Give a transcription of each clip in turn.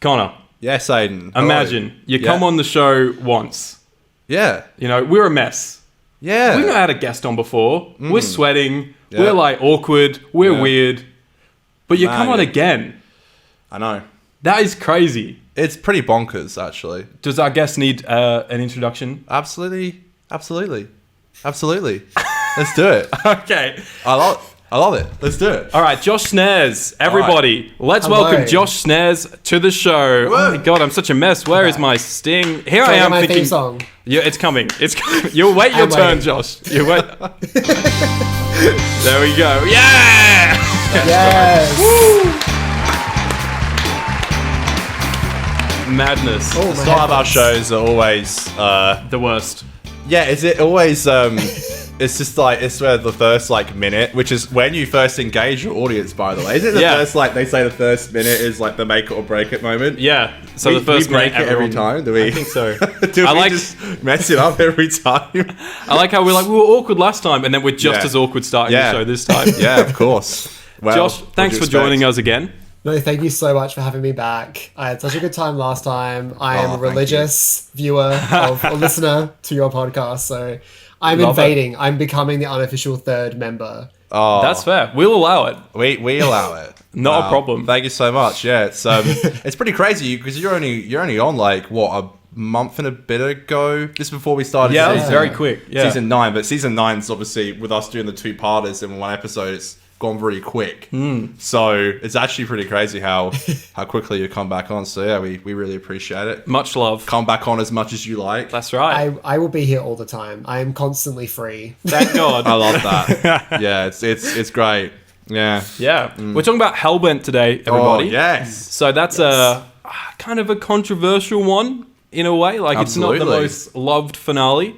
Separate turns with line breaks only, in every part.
Connor.
Yes, Aiden.
Imagine you come on the show once.
Yeah.
You know, we're a mess.
Yeah.
We've not had a guest on before. We're sweating.
Yeah.
We're like awkward. We're weird. But you come on again.
I know.
That is crazy.
It's pretty bonkers, actually.
Does our guest need an introduction?
Absolutely. Let's do it.
Okay.
I love it. Let's do it.
All right, Josh Snares. Everybody, let's
Hello.
welcome Josh Snares to the show.
Whoa.
Oh my God, I'm such a mess. Where is my sting? Here I am
my
thinking...
theme song.
Yeah, it's coming. It's coming. You'll wait your turn,
waiting.
Josh. You wait. There we go. Yeah!
Yes.
Madness.
Oh,
The start of our shows are always...
The worst.
yeah, is it always... it's just like, it's where the first minute, which is when you first engage your audience, by the way. Isn't it the first, they say the first minute is like the make it or break it moment?
Yeah. So the first
we break
minute,
it every time, do we?
I think so.
Do we just mess it up every time?
I like how we're like, we were awkward last time, and then we're just
Yeah.
as awkward starting the show this time.
Yeah, of course. Well,
Josh, thanks for joining us again.
No, thank you so much for having me back. I had such a good time last time. I am a
thank
religious viewer or listener to your podcast, so I'm
Love
invading. I'm becoming the unofficial third member.
Oh,
That's fair. We'll allow it.
we allow it.
Not a problem.
Thank you so much. Yeah, it's it's pretty crazy because you're only on a month and a bit ago. Just before we started.
Yeah, it was
season,
very quick. Yeah.
Season 9, but season 9's obviously with us doing the 2-parters in one episode. It's gone very quick. So it's actually pretty crazy how quickly you come back on. So yeah, we really appreciate it.
Much love.
Come back on as much as you like.
That's right.
I will be here all the time. I am constantly free.
Thank God.
I love that. Yeah, it's great. Yeah.
Yeah. We're talking about Hellbent today, everybody.
Oh, yes.
So that's a kind of a controversial one in a way. Like it's not the
Absolutely.
most loved finale.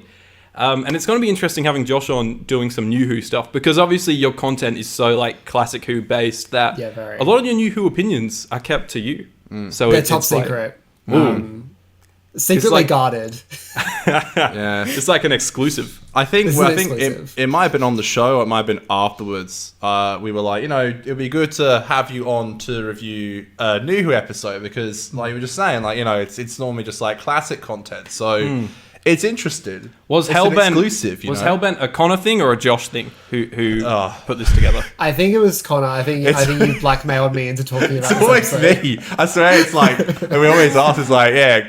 And it's going to be interesting having Josh on doing some New Who stuff because obviously your content is so classic Who based that
very.
a lot of your New Who opinions are kept to you. So
They're
it's
top
like-
secret.
It's
Secretly
like-
guarded.
Yeah.
It's like an exclusive.
I think
This is exclusive.
it might have been on the show, or it might have been afterwards. We were like, it'd be good to have you on to review a New Who episode because, like you were just saying, it's normally just classic content. So it's interesting.
Was
It's an
Hellbent
exclusive?
Was Hellbent a Connor thing or a Josh thing? Who
Oh.
put this together?
I think it was Connor. I think you blackmailed me into talking about
It's
this
always
episode.
me. I swear, it's and we always ask. It's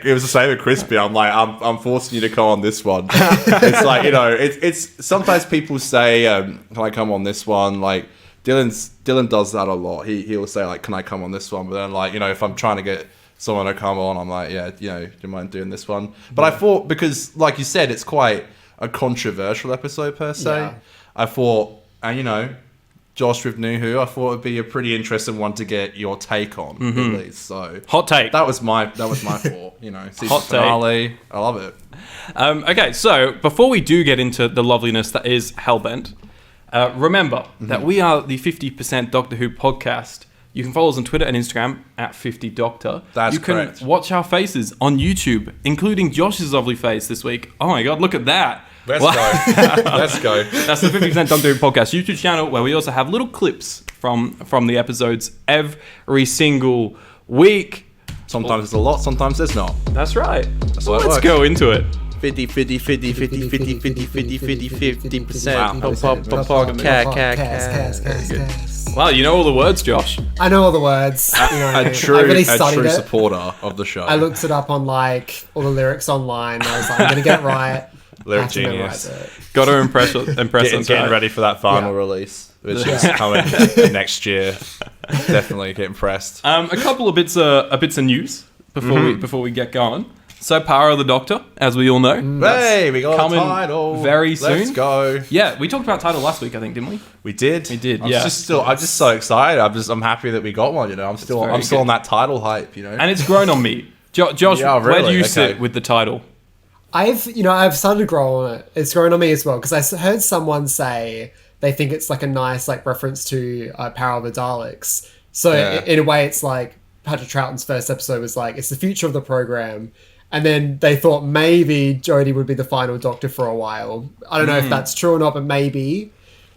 it was the same with Crispy. I'm I'm forcing you to come on this one. It's it's sometimes people say, can I come on this one? Dylan does that a lot. He'll say can I come on this one? But then if I'm trying to get someone to come on, I'm like, yeah, do you mind doing this one? But I thought because, like you said, it's quite a controversial episode per se.
Yeah.
I thought, and Josh with New Who, I thought it'd be a pretty interesting one to get your take on, at least. So
Hot take.
that was my thought. Season
Hot take.
finale. I love it.
Okay, so before we do get into the loveliness that is Hellbent, remember that we are the 50% Doctor Who podcast. You can follow us on Twitter and Instagram at 50Doctor.
That's
You can
correct.
watch our faces on YouTube, including Josh's lovely face this week. Oh my God, look at that.
Let's go. Let's go.
That's the 50% Doctor Who podcast YouTube channel where we also have little clips from the episodes every single week.
Sometimes it's a lot, sometimes there's not.
That's right. So
how it
let's
works.
go into it.
50, 50, 50, 50, 50, 50, 50, 50, 50%.
Wow, you know all the words, Josh.
I know all the words.
A
I
true
really studied it.
supporter of the show.
I looked it up on all the lyrics online. And I was like, I'm gonna get it right.
Lyric
I have to memorize
genius.
it.
Got to impress us.
Getting
right?
ready for that final
Yeah.
release, which is coming next year. Definitely get impressed.
A couple of bits of news before we get going. So, Power of the Doctor, as we all know,
Hey, we got a
coming
title
very soon.
Let's go.
Yeah, we talked about title last week, I think, didn't we?
We did.
yeah.
I'm just so excited. I'm happy that we got one. I'm still
very
on that title hype.
And it's grown on me. Josh,
Yeah,
where do
really?
you
Okay.
sit with the title?
I've started to grow on it. It's grown on me as well because heard someone say they think it's a nice reference to Power of the Daleks. So
Yeah.
in a way, it's Patrick Troughton's first episode was it's the future of the program, and then they thought maybe Jodie would be the final Doctor for a while. I don't know if that's true or not, but maybe.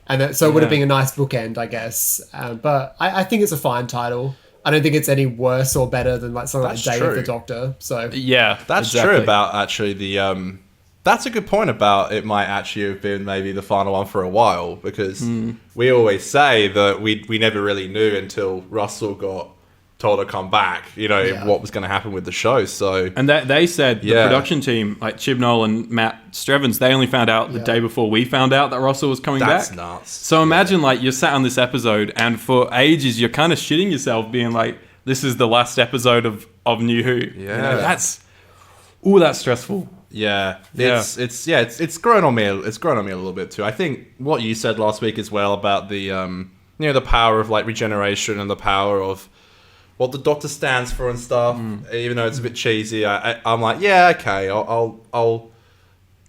And so it would have been a nice bookend, I guess. But I think it's a fine title. I don't think it's any worse or better than like something like
That's
Day
true.
of the Doctor. So
Yeah,
That's
exactly.
true about actually the. That's a good point about it might actually have been maybe the final one for a while, because we always say that we never really knew until Russell got told to come back, what was going to happen with the show. So
And they said the
Yeah.
production team, like Chibnall and Matt Strevens, they only found out the day before we found out that Russell was coming
that's
back.
nuts.
So imagine like you're sat on this episode and for ages you're kind of shitting yourself being like, this is the last episode of New Who.
Yeah.
That's stressful.
Yeah,
Yeah.
it's grown on me. It's grown on me a little bit too. I think what you said last week as well about the the power of like regeneration and the power of what the Doctor stands for and stuff. Even though it's a bit cheesy, I'm like, yeah, okay, I'll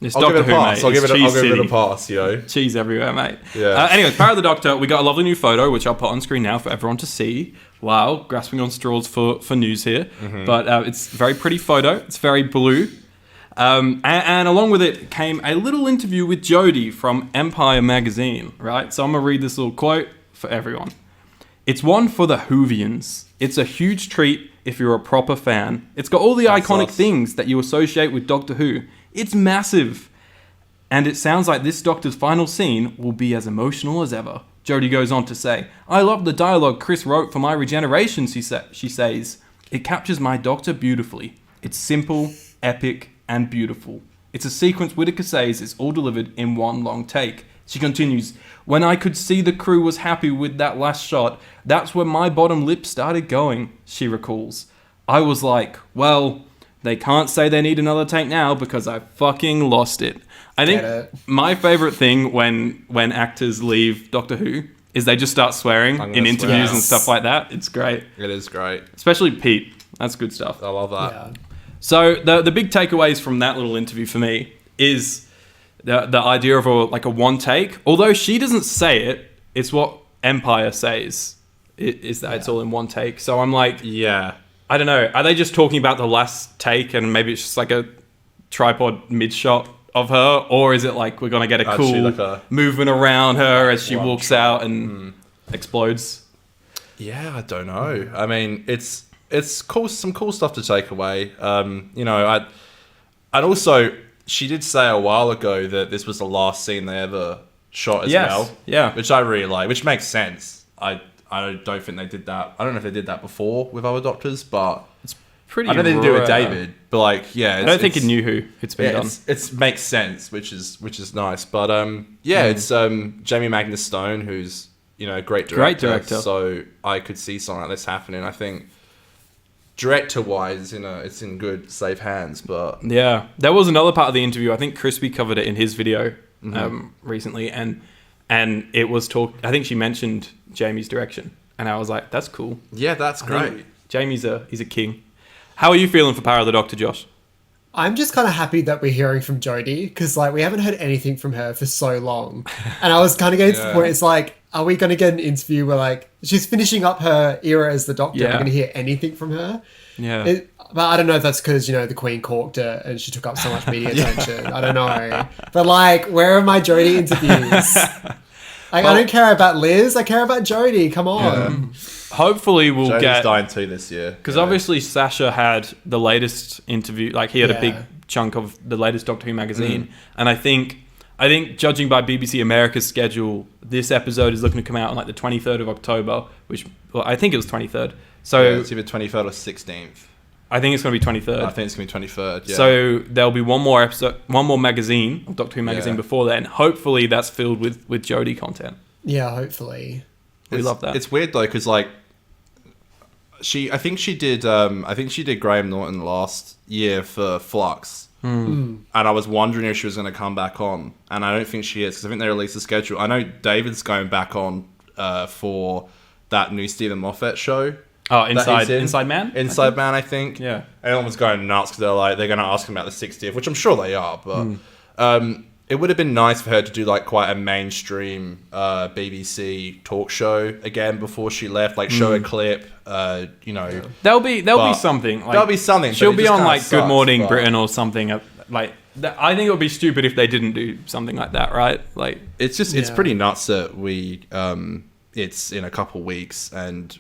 It's
give it
Doctor
a
Who,
pass.
mate.
I'll give
It's
it
Cheese
a
City.
pass.
Cheese everywhere, mate.
Yeah.
Anyways, Power of the Doctor, we got a lovely new photo, which I'll put on screen now for everyone to see. Wow, grasping on straws for news here. But it's a very pretty photo. It's very blue. And along with it came a little interview with Jodie from Empire magazine, right? So I'm going to read this little quote for everyone. It's one for the Whovians. It's a huge treat if you're a proper fan. It's got all the
That's
iconic
us.
things that you associate with Doctor Who. It's massive. And it sounds like this Doctor's final scene will be as emotional as ever. Jodie goes on to say, I love the dialogue Chris wrote for my regeneration, she says. It captures my Doctor beautifully. It's simple, epic, and beautiful. It's a sequence Whittaker says is all delivered in one long take. She continues, when I could see the crew was happy with that last shot, that's when my bottom lip started going, she recalls. I was like, well, they can't say they need another take now because I fucking lost it. I think
Get it.
my favorite thing when actors leave Doctor Who is they just start swearing
I'm
in
gonna
interviews
swear.
and stuff like that. It's great.
It is great.
Especially Pete. That's good stuff.
I love that.
yeah.
So the big takeaways from that little interview for me is the idea of a one take. Although she doesn't say it, it's what Empire says. Is that it's all in one take. So I'm like,
Yeah.
I don't know. Are they just talking about the last take and maybe it's just like a tripod mid shot of her, or is it like we're gonna get a
Actually,
cool
like a-
movement around her as she
one
walks
shot.
out and explodes?
Yeah, I don't know. I mean, it's cool. Some cool stuff to take away. And also she did say a while ago that this was the last scene they ever shot as
Yes.
well.
Yeah.
which I really like, which makes sense. I don't think they did that. I don't know if they did that before with other Doctors, but
Pretty.
I know they didn't do it with
rare.
David. But like, yeah,
I don't think in New Who it's been done.
It makes sense, which is nice. But it's Jamie Magnus Stone, who's a great director.
Great director.
So I could see something like this happening. I think director wise, it's in good, safe hands. But
Yeah, there was another part of the interview. I think Crispy covered it in his video
Mm-hmm.
recently, and it was I think she mentioned Jamie's direction, and I was like, "That's cool."
yeah, that's
I think
great.
Jamie's he's a king. How are you feeling for Power of the Doctor, Josh?
I'm just kind of happy that we're hearing from Jodie because like we haven't heard anything from her for so long, and I was kind of getting to the
Yeah.
point. It's like, are we going to get an interview where like she's finishing up her era as the Doctor?
Yeah.
We're going to hear anything from her?
Yeah,
But I don't know if that's because the Queen corked her and she took up so much media attention. I don't know, but like, where are my Jodie interviews? Like, I don't care about Liz. I care about Jodie. Come on.
hopefully we'll
Jodie's
get,
dying too this year
because obviously Sasha had the latest interview. Like he had a big
Yeah.
chunk of the latest Doctor Who magazine, and I think judging by BBC America's schedule, this episode is looking to come out on like the 23rd of October, which I think it was 23rd. So
it's either 23rd or 16th.
I think it's going to be 23rd.
I think it's gonna be 23rd. Yeah.
So there'll be one more episode, one more magazine, Doctor Who magazine
Yeah.
before then. Hopefully that's filled with Jodie content.
Yeah, hopefully.
We love that.
It's weird though, because like I think she did Graham Norton last year for Flux. And I was wondering if she was going to come back on, and I don't think she is because I think they released the schedule. I know David's going back on for that new Stephen Moffat show.
Oh,
that he's in.
Inside Man?
Inside Man, I think.
Yeah.
Everyone was going nuts because they're going to ask him about the 60th, which I'm sure they are. But it would have been nice for her to do like quite a mainstream BBC talk show again before she left. Like show a clip,
There'll be
But
something. Like,
there'll be something, but
She'll
it
be
just
on
kinda
like Good
sucks,
Morning
but-
Britain or something. I think it would be stupid if they didn't do something like that, right? Like,
It's
Yeah.
pretty nuts that we it's in a couple weeks and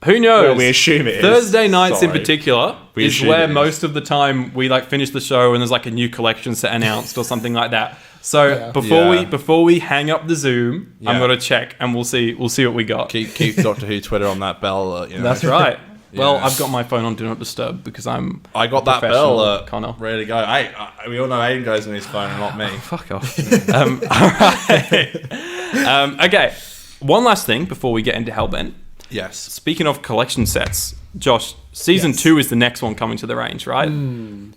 Who knows?
Well, we assume it is.
Thursday nights in
Sorry.
particular
We
is
assume
where
it is.
most of the time we like finish the show and there's like a new collection set announced or something like that. So
Yeah.
before we hang up the Zoom, I'm
Yeah.
gonna check and we'll see what we got.
Keep Doctor Who Twitter on that bell. You know.
That's right. Well,
Yeah.
I've got my phone on Do Not Disturb because I
got that bell,
Connor.
ready to go. We all know Aiden goes on his phone and not me.
Fuck off. All right. Okay. One last thing before we get into Hellbent.
Yes.
Speaking of collection sets, Josh, season
Yes.
2 is the next one coming to the range, right?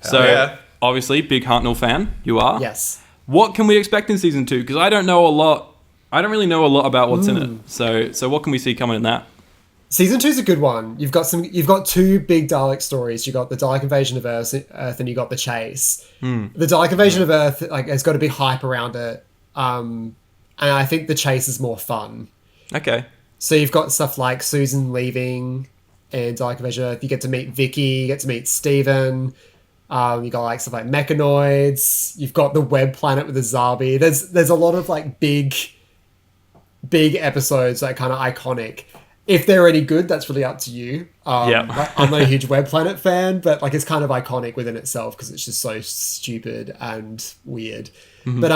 So,
yeah.
obviously, big Hartnell fan, you are.
Yes.
What can we expect in season 2? Because I don't really know a lot about what's in it. So what can we see coming in that?
Season 2 is a good one. You've got two big Dalek stories. You got the Dalek invasion of Earth, and you got the chase. The Dalek invasion of Earth, like, has got a big hype around it. And I think the chase is more fun.
Okay.
So you've got stuff like Susan leaving and Dalek invasion of Earth. You get to meet Vicky. You get to meet Steven. You got like stuff like Mechanoids. You've got the web planet with the Zarbi. There's a lot of like big episodes that are kind of iconic. If they're any good, that's really up to you. Like, I'm not a huge web planet fan, but like it's kind of iconic within itself because it's just so stupid and weird. But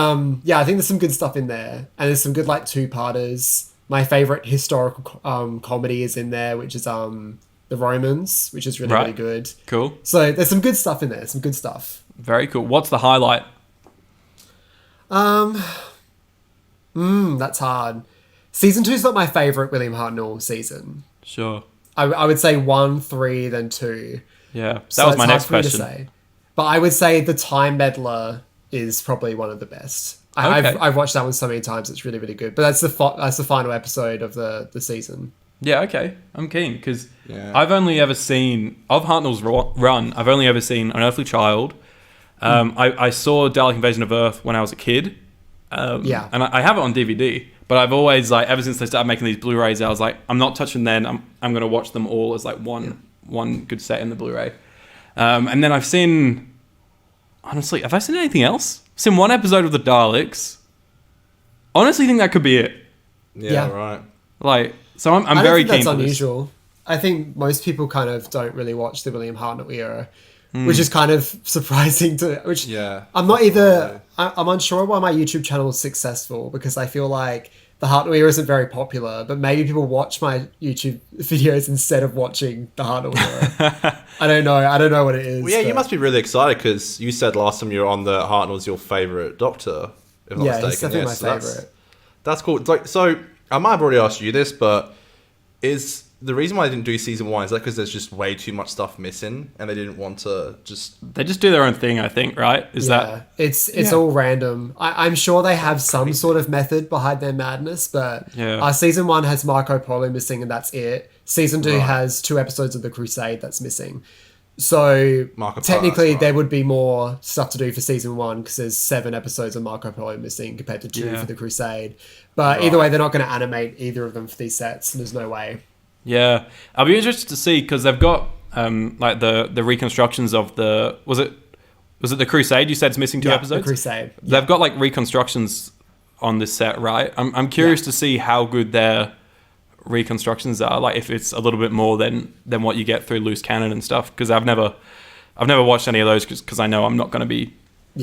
yeah, I think there's some good stuff in there, and there's some good like two-parters. My favorite historical comedy is in there, which is The Romans, which is really really good.
Cool.
So there's some good stuff in there. Some good stuff.
Very cool. What's the highlight?
That's hard. Season 2 is not my favorite William Hartnell season.
Sure.
I would say 1, 3, then 2.
Yeah. That
So
was
it's
my
hard
next
for me to
question.
say. But I would say The Time Meddler is probably one of the best.
Okay.
I've watched that one so many times. It's really, really good. But that's the final episode of the season.
Yeah, okay. I'm keen because
Yeah.
I've only ever seen, of Hartnell's run, I've only ever seen An Earthly Child. I saw Dalek Invasion of Earth when I was a kid.
Yeah.
And I have it on DVD, but I've always, like, ever since they started making these Blu-rays, I was like, I'm not touching them. I'm going to watch them all as, like, one good set in the Blu-ray. And then I've seen, honestly, have I seen anything else? I've seen one episode of The Daleks. Honestly, think that could be it.
Yeah, right.
Like, so I'm
I
very
don't think
keen
that's
for this.
unusual. I think most people kind of don't really watch the William Hartnell era, which is kind of surprising to. Which
Yeah.
I'm not either. I'm unsure why my YouTube channel is successful because I feel like the Hartnell era isn't very popular, but maybe people watch my YouTube videos instead of watching the Hartnell era. I don't know what it is.
Well, yeah, you
but-
must be really excited because you said last time you were on the Hartnell's your favourite Doctor, if I'm not
Yeah,
mistaken.
he's definitely my
so
favourite.
That's cool. It's like, so I might have already asked you this, but is the reason why I didn't do season 1 is that because there's just way too much stuff missing and they didn't want to just...
They just do their own thing, I think, right? Is that...
It's all random. I'm sure they have some sort of method behind their madness, but
Yeah.
season 1 has Marco Polo missing and that's it. Season 2
Right.
has 2 episodes of The Crusade that's missing. So
Marco Polo,
technically
that's right.
there would be more stuff to do for season 1 because there's 7 episodes of Marco Polo missing compared to 2
Yeah.
for The Crusade. But
Right.
either way, they're not going to animate either of them for these sets. There's no way.
Yeah, I'll be interested to see because they've got like the reconstructions of the was it the Crusade? You said it's missing 2
Yeah,
episodes.
The Crusade.
They've got like reconstructions on this set, right? I'm curious to see how good their reconstructions are. Like if it's a little bit more than what you get through loose cannon and stuff. Because I've never watched any of those because I know I'm not going to be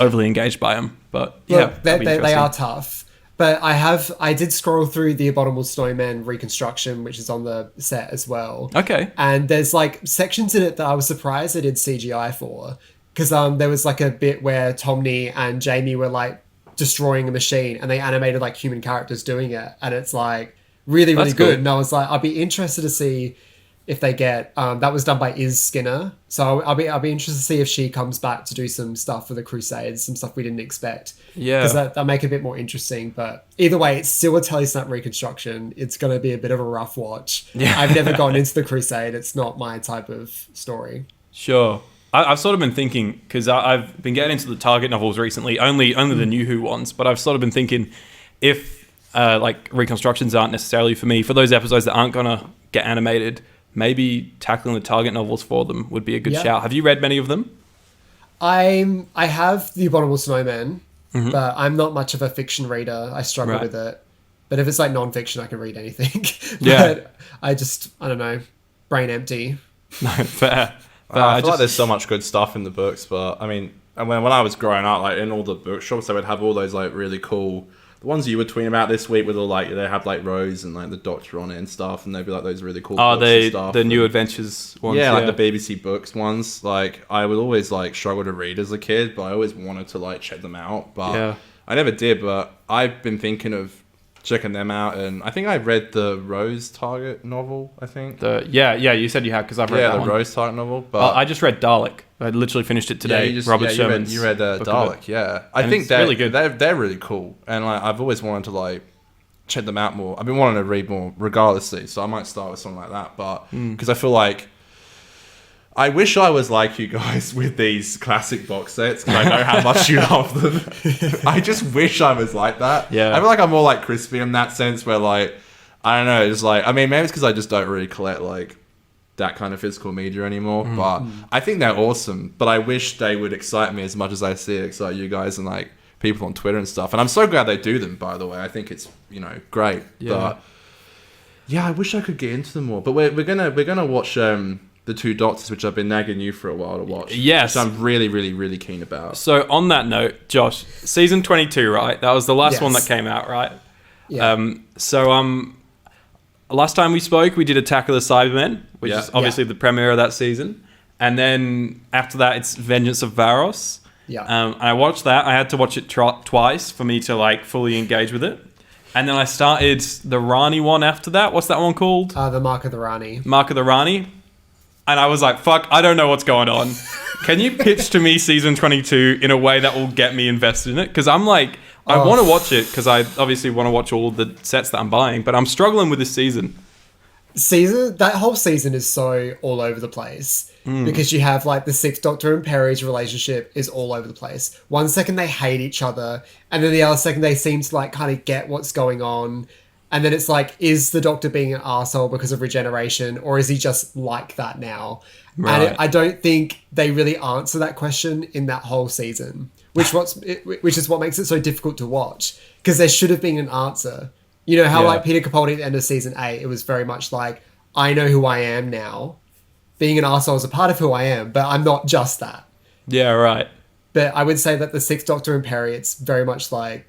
overly engaged by them. But yeah,
Look,
that'd be
they
interesting.
are tough. But I did scroll through the Abominable Snowman reconstruction, which is on the set as well.
Okay.
And there's like sections in it that I was surprised they did CGI for. Because there was like a bit where Tomney and Jamie were like destroying a machine and they animated like human characters doing it. And it's like really, really
That's
good.
cool.
And I was like, I'd be interested to see if they get that was done by Iz Skinner. So I'll be interested to see if she comes back to do some stuff for the Crusades, some stuff we didn't expect.
Yeah.
Because that'll make it a bit more interesting. But either way, it's still a Telesnap reconstruction. It's going to be a bit of a rough watch.
Yeah.
I've never gone into the Crusade. It's not my type of story.
Sure. I've sort of been thinking, because I've been getting into the Target novels recently, only the New Who ones, but I've sort of been thinking if like reconstructions aren't necessarily for me, for those episodes that aren't going to get animated, maybe tackling the Target novels for them would be a good
Yeah.
shout. Have you read many of them?
I have The Abominable Snowman,
Mm-hmm.
but I'm not much of a fiction reader. I struggle
Right.
with it. But if it's like non-fiction, I can read anything.
Yeah.
But I don't know. brain empty.
No, fair.
I feel like there's so much good stuff in the books, but I mean, and when I was growing up, like in all the bookshops, they would have all those like really cool, the ones you were tweeting about this week with all like, they have like Rose and like the Doctor on it and stuff, and they'd be like those really cool books and stuff.
The New Adventures ones.
Yeah, like the BBC Books ones. Like I would always like struggle to read as a kid, but I always wanted to like check them out. But I never did, but I've been thinking of checking them out, and I think I read the Rose Target novel. I think
you said you had, because I've read that one.
Rose Target novel. But
I just read Dalek. I literally finished it today. Robert Sherman's.
You read Dalek, yeah. I think they're really good. They're really cool, and like I've always wanted to like check them out more. I've been wanting to read more, regardlessly. So I might start with something like that, but because I feel like I wish I was like you guys with these classic box sets, because I know how much you love them. I just wish I was like that.
Yeah.
I feel like I'm more like Crispy in that sense, where like, I don't know, it's like, I mean, maybe it's because I just don't really collect like that kind of physical media anymore, but I think they're awesome, but I wish they would excite me as much as I see it excite you guys and like people on Twitter and stuff. And I'm so glad they do them, by the way. I think it's, great. Yeah. But yeah, I wish I could get into them more. But we're gonna watch the Two Doctors, which I've been nagging you for a while to watch.
Yes.
Which I'm really, really, really keen about.
So on that note, Josh, season 22, right? That was the last one that came out, right?
Yeah.
Last time we spoke, we did Attack of the Cybermen, which is obviously the premiere of that season. And then after that, it's Vengeance of Varos.
Yeah.
I watched that. I had to watch it twice for me to like fully engage with it. And then I started the Rani one after that. What's that one called?
The Mark of the Rani.
Mark of the Rani. And I was like, fuck, I don't know what's going on. Can you pitch to me season 22 in a way that will get me invested in it? Because I'm like, I want to watch it because I obviously want to watch all the sets that I'm buying, but I'm struggling with this season.
That whole season is so all over the place because you have like the Sixth Doctor and Perry's relationship is all over the place. One second they hate each other, and then the other second they seem to like kind of get what's going on. And then it's like, is the Doctor being an arsehole because of regeneration, or is he just like that now? Right. And I don't think they really answer that question in that whole season, which is what makes it so difficult to watch, because there should have been an answer. You know how like Peter Capaldi at the end of season 8, it was very much like, I know who I am now. Being an arsehole is a part of who I am, but I'm not just that.
Yeah, right.
But I would say that the Sixth Doctor and Perry, it's very much like,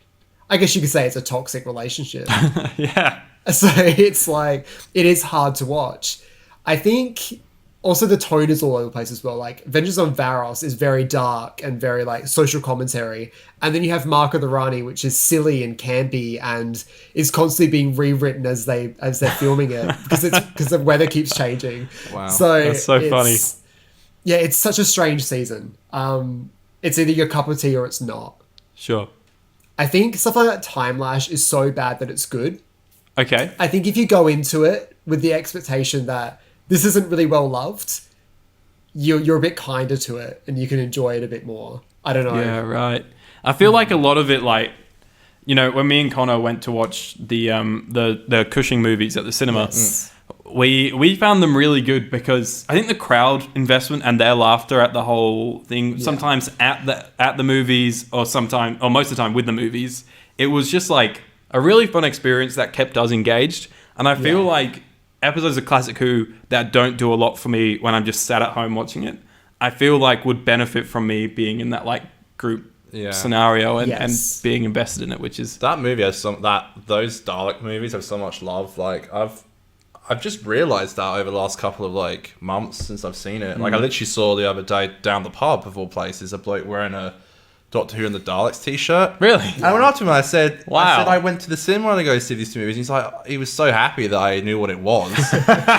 I guess you could say it's a toxic relationship.
Yeah.
So it's like, it is hard to watch. I think also the tone is all over the place as well. Like Vengeance on Varos is very dark and very like social commentary. And then you have Mark of the Rani, which is silly and campy and is constantly being rewritten as they're filming it because the weather keeps changing.
Wow. So that's so funny.
Yeah, it's such a strange season. It's either your cup of tea or it's not.
Sure.
I think stuff like that Time Lash is so bad that it's good.
Okay.
I think if you go into it with the expectation that this isn't really well loved, you're a bit kinder to it and you can enjoy it a bit more. I don't know.
Yeah, right. I feel like a lot of it, like, when me and Connor went to watch the Cushing movies at the cinema, we found them really good because I think the crowd investment and their laughter at the whole thing, sometimes at the movies or most of the time with the movies, it was just like a really fun experience that kept us engaged. And I feel like episodes of Classic Who that don't do a lot for me when I'm just sat at home watching it, I feel like would benefit from me being in that like group scenario and being invested in it, which is
that movie has those Dalek movies have so much love. Like I've just realised that over the last couple of like months since I've seen it. Like I literally saw the other day down the pub of all places a bloke wearing a Doctor Who and the Daleks t-shirt.
Really?
And I went up to him and I said,
wow.
I went to the cinema to go see these two movies. And he's like, he was so happy that I knew what it was.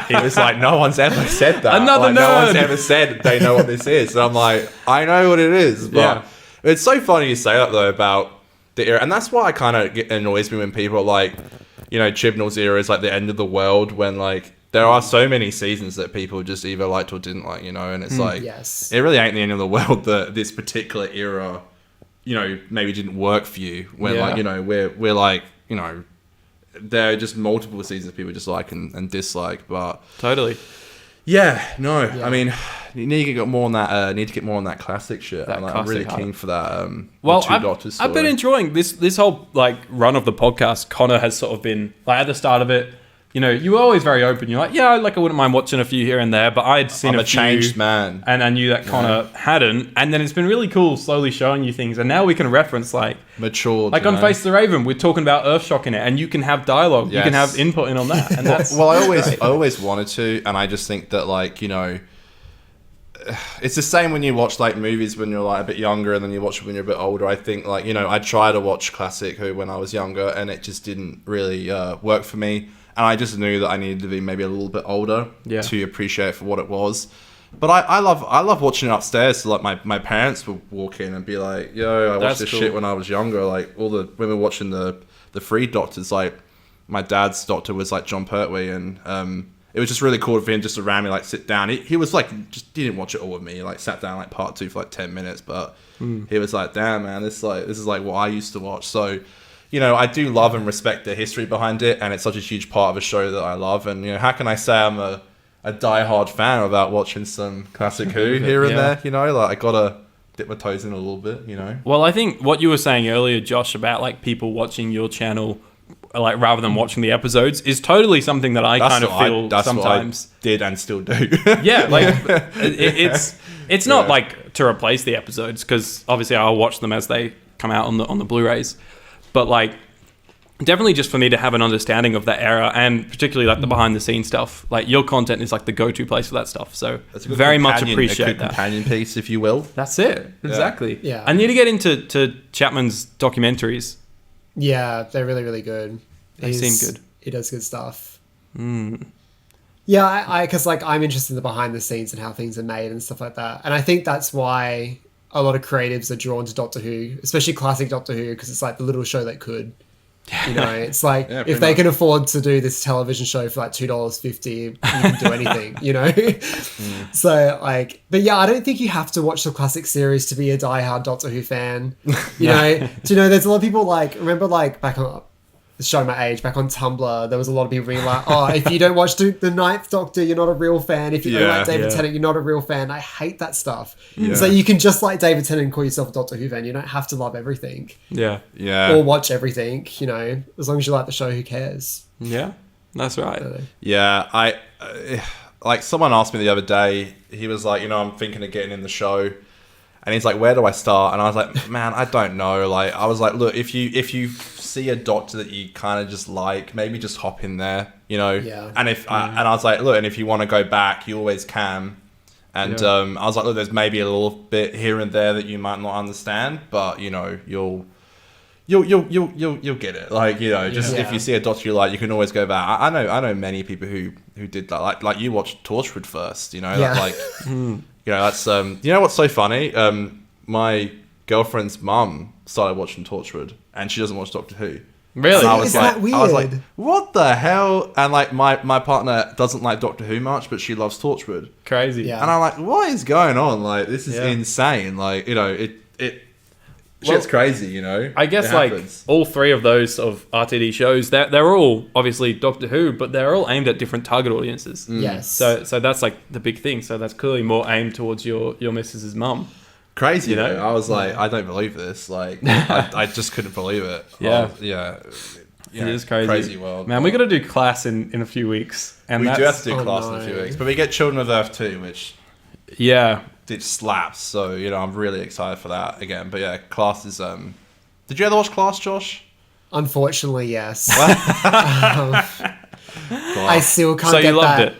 He was like, no one's ever said that.
Another nerd.
No one's ever said they know what this is. And I'm like, I know what it is. But it's so funny you say that though about the era. And that's why I kind of annoys me when people are like, Chibnall's era is like the end of the world, when like there are so many seasons that people just either liked or didn't like, and it's like, it really ain't the end of the world that this particular era, maybe didn't work for you. When like, we're like, there are just multiple seasons people just like and dislike, but
totally.
I mean, you need to get more on that. Need to get more on that classic shit. I'm really keen for that.
Well, I've been enjoying this whole like run of the podcast. Connor has sort of been like at the start of it, you know, you were always very open. You're like, yeah, like I wouldn't mind watching a few here and there, but I had seen
I'm
a
a changed
few,
man.
and I knew that Connor hadn't. And then it's been really cool slowly showing you things, and now we can reference like
Matured.
on Face the Raven, we're talking about Earthshock in it, and you can have dialogue, you can
Yes.
have input in on that, and that's
Well, I always wanted to, and I just think that, like, you know, it's the same when you watch like movies when you're like a bit younger, and then you watch it when you're a bit older. I think, like, you know, I tried to watch classic Who when I was younger, and it just didn't really work for me. And I just knew that I needed to be maybe a little bit older to appreciate it for what it was. But I love watching it upstairs. So like my parents would walk in and be like, "Yo, I watched this shit when I was younger." Like when we were watching the Free Doctors, like my dad's doctor was like John Pertwee, and it was just really cool for him just around me, like sit down. He was like, he didn't watch it all with me. He like sat down like part 2 for like 10 minutes, but he was like, "Damn, man, this is like what I used to watch." So, you know, I do love and respect the history behind it, and it's such a huge part of a show that I love. And, you know, how can I say I'm a diehard fan without watching some classic Who here and there? You know, like I gotta dip my toes in a little bit, you know.
Well, I think what you were saying earlier, Josh, about like people watching your channel, like rather than watching the episodes, is totally something that I kind of feel sometimes.
What I did and still do.
Yeah, like it's not like to replace the episodes, because obviously I'll watch them as they come out on the Blu-rays, but like definitely just for me to have an understanding of that era, and particularly like the behind the scenes stuff. Like your content is like the go-to place for that stuff, so very much appreciate
a good
that
companion piece, if you will.
That's it, exactly.
Yeah.
I need to get into Chapman's documentaries.
Yeah, they're really, really good.
They seem good.
He does good stuff. Yeah, because like I'm interested in the behind the scenes and how things are made and stuff like that. And I think that's why a lot of creatives are drawn to Doctor Who, especially classic Doctor Who, because it's like the little show that could. You know, it's like if they can afford to do this television show for like $2.50, you can do anything, you know? So like, but yeah, I don't think you have to watch the classic series to be a diehard Doctor Who fan. You know, do you know, there's a lot of people like, remember like back on, showing my age, back on Tumblr, there was a lot of people being like, oh, if you don't watch the Ninth Doctor, you're not a real fan. If you don't like David Tennant, you're not a real fan. I hate that stuff. So you can just like David Tennant and call yourself a Doctor Who fan. You don't have to love everything.
Yeah.
Or watch everything, you know. As long as you like the show, who cares?
Yeah, that's right.
Yeah, I like someone asked me the other day, he was like, you know, I'm thinking of getting in the show. And he's like, where do I start? And I was like, man, I don't know. Like, I was like, look, if you see a doctor that you kind of just like, maybe just hop in there, you know?
Yeah.
And I was like, look, and if you want to go back, you always can. And I was like, look, there's maybe a little bit here and there that you might not understand, but you know, you'll get it. Like, you know, just if you see a doctor you like, you can always go back. I know many people who did that. Like you watched Torchwood first, you know, like. You know, that's you know what's so funny? My girlfriend's mum started watching Torchwood, and she doesn't watch Doctor Who.
Really?
And I was
Isn't that weird?
I was like, what the hell? And like my partner doesn't like Doctor Who much, but she loves Torchwood.
Crazy.
Yeah.
And I'm like, what is going on? Like, this is insane. Like, you know, shit's crazy, you know?
I guess
It
like
happens.
all three of those of RTD shows, they're all obviously Doctor Who, but they're all aimed at different target audiences.
Yes.
So that's like the big thing. So that's clearly more aimed towards your missus's mum.
Crazy,
you know?
though. I was like, I don't believe this. Like, I just couldn't believe it.
Yeah.
It
is crazy.
Crazy world.
Man, we got to do class in a few weeks. And
We do
that's,
have to do class in a few weeks. But we get Children of Earth too, which
yeah.
it slaps. So, you know, I'm really excited for that again. But yeah, class is... Did you ever watch Class, Josh?
Unfortunately, yes. I still can't
So
get
you loved
that.
it.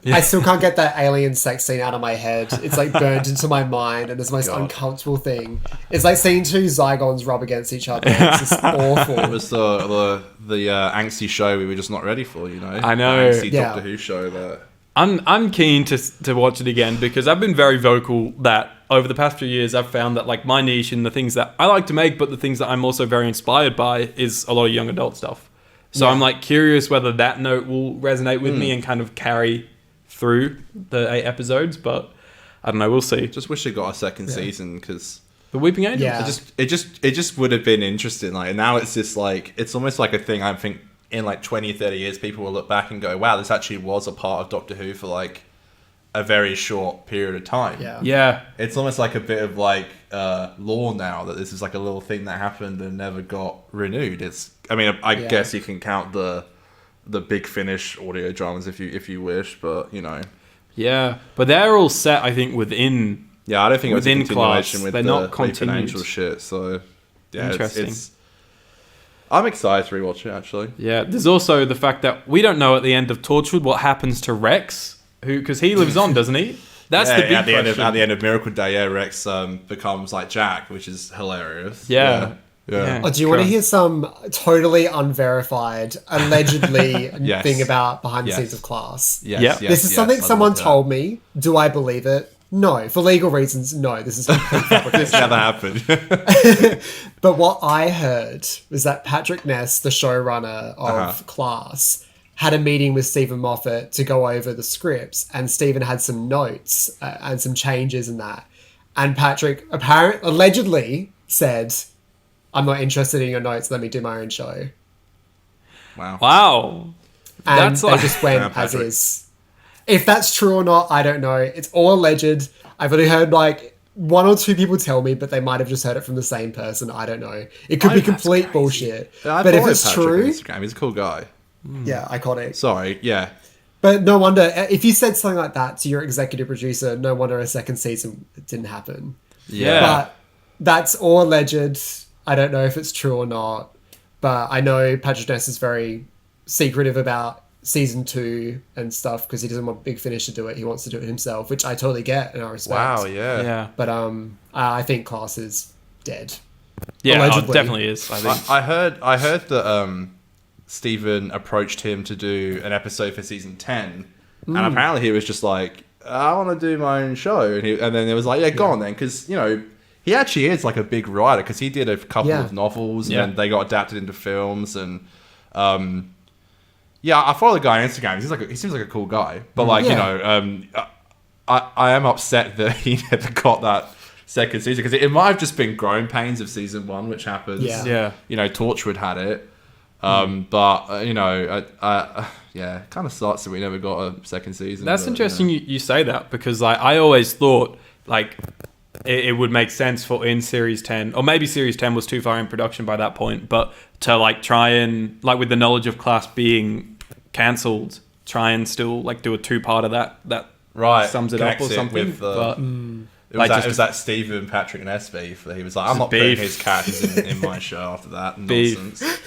I still can't get that alien sex scene out of my head. It's like burned into my mind, and it's the most uncomfortable thing. It's like seeing two Zygons rub against each other. It's just awful.
It was the angsty show we were just not ready for, you know?
I know.
The angsty Doctor Who show that...
I'm keen to watch it again, because I've been very vocal that over the past few years I've found that like my niche and the things that I like to make, but the things that I'm also very inspired by is a lot of young adult stuff. So I'm like curious whether that note will resonate with me and kind of carry through the 8 episodes, but I don't know, we'll see.
Just wish it got a second season, because...
The Weeping Angels?
Yeah.
It just would have been interesting. Like, now it's just like... It's almost like a thing I think in like 20, 30 years, people will look back and go, wow, this actually was a part of Doctor Who for like a very short period of time.
Yeah.
It's almost like a bit of like lore now that this is like a little thing that happened and never got renewed. I guess you can count the the Big Finish audio dramas if you wish, but
Yeah, but they're all set, I think, within.
Yeah, I don't think it was a
Within
continuation
class.
with
They're
the
not
Leap and
continued.
Angel shit. So yeah,
Interesting.
I'm excited to rewatch it actually.
Yeah, there's also the fact that we don't know at the end of Torchwood what happens to Rex, because he lives on, doesn't he? That's the big
at the
question.
end of Miracle Day, Rex becomes like Jack, which is hilarious.
Yeah.
Yeah.
Oh, do you want to hear some totally unverified, allegedly
Yes.
thing about behind the
Yes.
scenes of Class?
Yes,
Yep.
yes,
This is
yes,
something
I love
someone
that.
told me. Do I believe it? No. For legal reasons, no. This is complete fabrication.
This never happened.
But what I heard was that Patrick Ness, the showrunner of
Uh-huh.
Class, had a meeting with Stephen Moffat to go over the scripts, and Stephen had some notes and some changes in that. And Patrick allegedly said, "I'm not interested in your notes. Let me do my own show."
Wow.
Wow.
And
That's
they
like-
just went
Yeah,
as
Patrick.
is. If that's true or not, I don't know. It's all alleged. I've only heard like one or two people tell me, but they might have just heard it from the same person. I don't know. It could be
That's
complete
crazy.
bullshit.
I
But if
follow
it's
Patrick on
true,
Instagram. He's a cool guy.
yeah, iconic.
Sorry, yeah.
But no wonder, if you said something like that to your executive producer, no wonder a second season didn't happen.
Yeah.
But that's all alleged. I don't know if it's true or not. But I know Patrick Ness is very secretive about season 2 and stuff because he doesn't want Big Finish to do it. He wants to do it himself, which I totally get and I respect.
Wow, yeah.
Yeah.
But I think Class is dead.
Yeah, oh, it
Allegedly.
definitely is, I think.
I heard that Stephen approached him to do an episode for season 10, and apparently he was just like, I want to do my own show, and then it was like, yeah, go on then, because he actually is like a big writer because he did a couple
Yeah.
of novels
Yeah.
and then they got adapted into films and yeah, I follow the guy on Instagram. He seems like a cool guy, but I am upset that he never got that second season because it might have just been growing pains of season 1, which happens.
Yeah.
Yeah.
Torchwood had it, but yeah, it kind of sucks that we never got a second season.
That's
but,
interesting you say that because like I always thought like it would make sense for in series 10 or maybe series 10 was too far in production by that point, but to like try and like with the knowledge of Class being cancelled, try and still like do a 2-part of that
Right,
sums it up or
connects it
something.
with,
But
It was that Stephen Patrick Ness beef that he was like, I'm not
beef.
putting his characters in my show after that
Beef.
nonsense.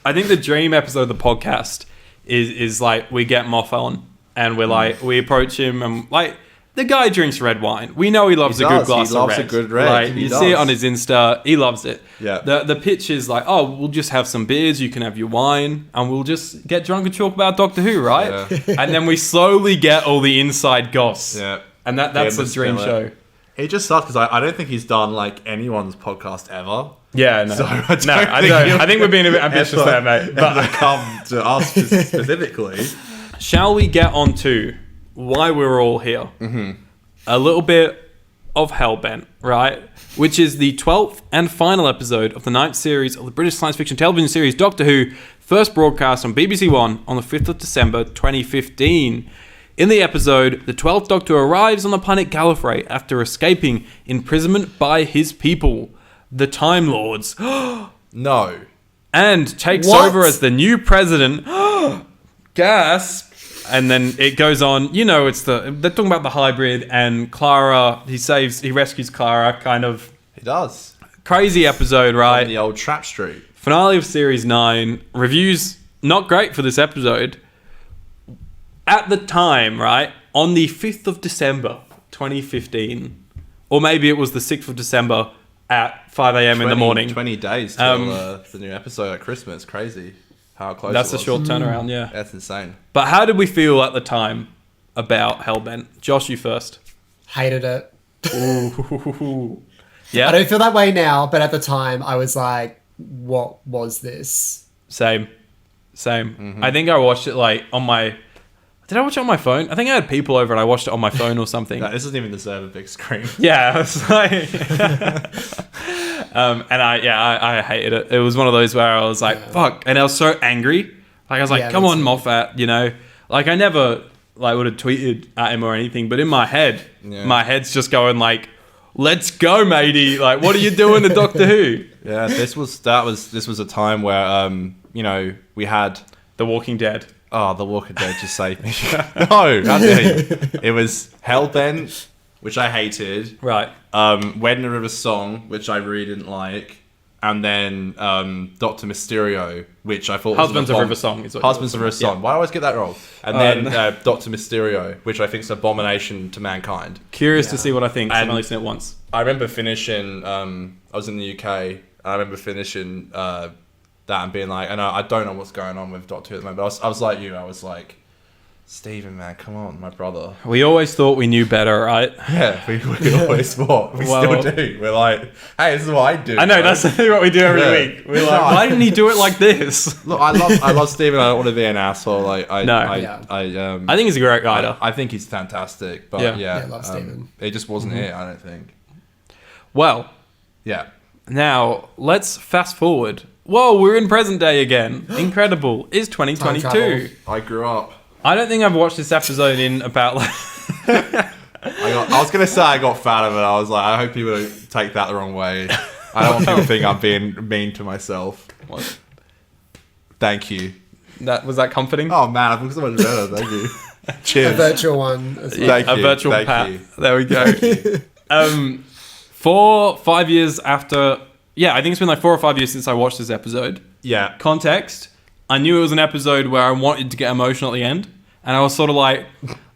I think the dream episode of the podcast is like we get Moff on and we're like we approach him and like the guy drinks red wine. We know he loves
He
a
does.
good glass
He loves
of
a
red.
good red.
Like,
He
you
does.
see it on his Insta. He loves it.
Yeah.
The pitch is like, oh, we'll just have some beers. You can have your wine, and we'll just get drunk and talk about Doctor Who, right?
Yeah.
And then we slowly get all the inside goss.
Yeah.
And that's
Yeah,
the dream
spill
show.
it. It just sucks because I don't think he's done like anyone's podcast ever.
Yeah, no.
So I don't
I think we're being a bit ambitious there, mate.
But they come to us specifically.
Shall we get on to why we're all here? Mm-hmm. A little bit of Hellbent, right? Which is the 12th and final episode of the 9th series of the British science fiction television series Doctor Who, first broadcast on BBC One on the 5th of December 2015. In the episode, the 12th Doctor arrives on the planet Gallifrey after escaping imprisonment by his people, the Time Lords,
No.
and takes
What?
over as the new president. Gasp. And then it goes on, they're talking about the hybrid and Clara, he rescues Clara, kind of
He does.
crazy episode,
On
right?
the old Trap Street.
Finale of series 9, reviews not great for this episode. At the time, right, on the 5th of December 2015, or maybe it was the 6th of December at 5 a.m. in the morning.
20 days till the new episode at Christmas. Crazy how close
That's
it
a
was.
short turnaround, yeah.
That's insane.
But how did we feel at the time about Hellbent? Josh, you first.
Hated it.
Ooh.
I
Yeah,
don't feel that way now, but at the time I was like, what was this?
same. I think I watched it like on my... Did I watch it on my phone? I think I had people over and I watched it on my phone or something.
No, this doesn't even deserve a big screen.
Yeah, I was like... and I hated it. It was one of those where I was like, fuck. And I was so angry. Like, I was like,
Yeah,
come
me
on,
too.
Moffat, Like, I never like would have tweeted at him or anything, but in my head,
Yeah.
my head's just going like, let's go, matey. Like, what are you doing to Doctor Who?
Yeah, this was a time where we had
The Walking Dead.
Oh, The Walking Dead just saved me. No, how dare you? It was Hellbent, which I hated.
Right.
Wedding River Song, which I really didn't like. And then Doctor Mysterio, which I thought
Husbands
was
of River Song is what
Husbands of River Song.
Yeah.
Why do I always get that wrong? And then Doctor Mysterio, which I think is an abomination to mankind.
Curious to see what I think. 'Cause I've
And-
only seen it once.
I remember finishing. I was in the UK, and I remember finishing that and being like, I don't know what's going on with Doctor Who at the moment. But I was like you. I was like, Stephen, man, come on, my brother.
We always thought we knew better, right?
Yeah, we always thought. We still do. We're like, hey, this is what I do.
I know,
man.
that's what we do every
Yeah.
week. We're like, why didn't he do it like this?
Look, I love Stephen. I don't want to be an asshole. Like, I
think he's a great writer.
I think he's fantastic. But
Yeah.
yeah,
Yeah, I love Stephen.
it just wasn't it. I don't think.
Well,
Yeah.
now let's fast forward. Whoa, we're in present day again. Incredible. It's 2022.
Time travel.
I grew up.
I don't think I've watched this episode in about like...
I was gonna say I got fat of it. I was like, I hope people don't take that the wrong way. I don't want people to think I'm being mean to myself.
What?
Thank you.
Was that comforting?
Oh man, I feel so much better. Thank you.
A
Cheers.
virtual one as well.
Thank
a
you,
virtual
thank
pat.
you.
There we go. 5 years after... Yeah, I think it's been like 4 or 5 years since I watched this episode.
Yeah.
Context, I knew it was an episode where I wanted to get emotional at the end. And I was sort of like...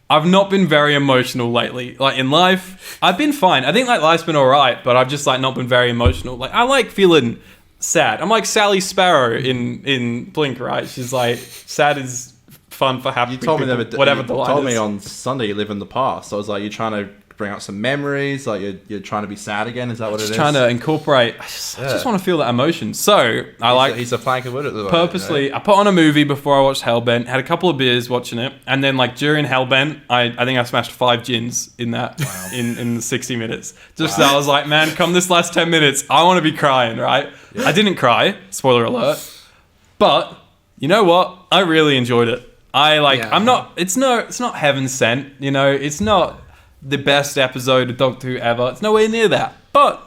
I've not been very emotional lately. Like, in life, I've been fine. I think, like, life's been alright, but I've just, like, not been very emotional. Like, I like feeling sad. I'm like Sally Sparrow in Blink, right? She's like, sad is fun for happy
You told me
people,
the
whatever
you
the line
told
is.
me on Sunday you live in the past. So I was like, you're trying to bring out some memories. Like you're trying to be sad again. Is that what it is?
Trying to incorporate. I just want to feel that emotion. So
He's a plank of wood at the moment.
purposely.
You know?
I put on a movie before I watched Hellbent. Had a couple of beers watching it, and then like during Hellbent, I think I smashed 5 gins in that in 60 minutes. Just so I was like, man, come this last 10 minutes, I want to be crying, right? Yeah. I didn't cry. Spoiler alert. But you know what? I really enjoyed it. I'm not. It's not heaven sent. You know, it's not the best episode of Doctor Who ever. It's nowhere near that. But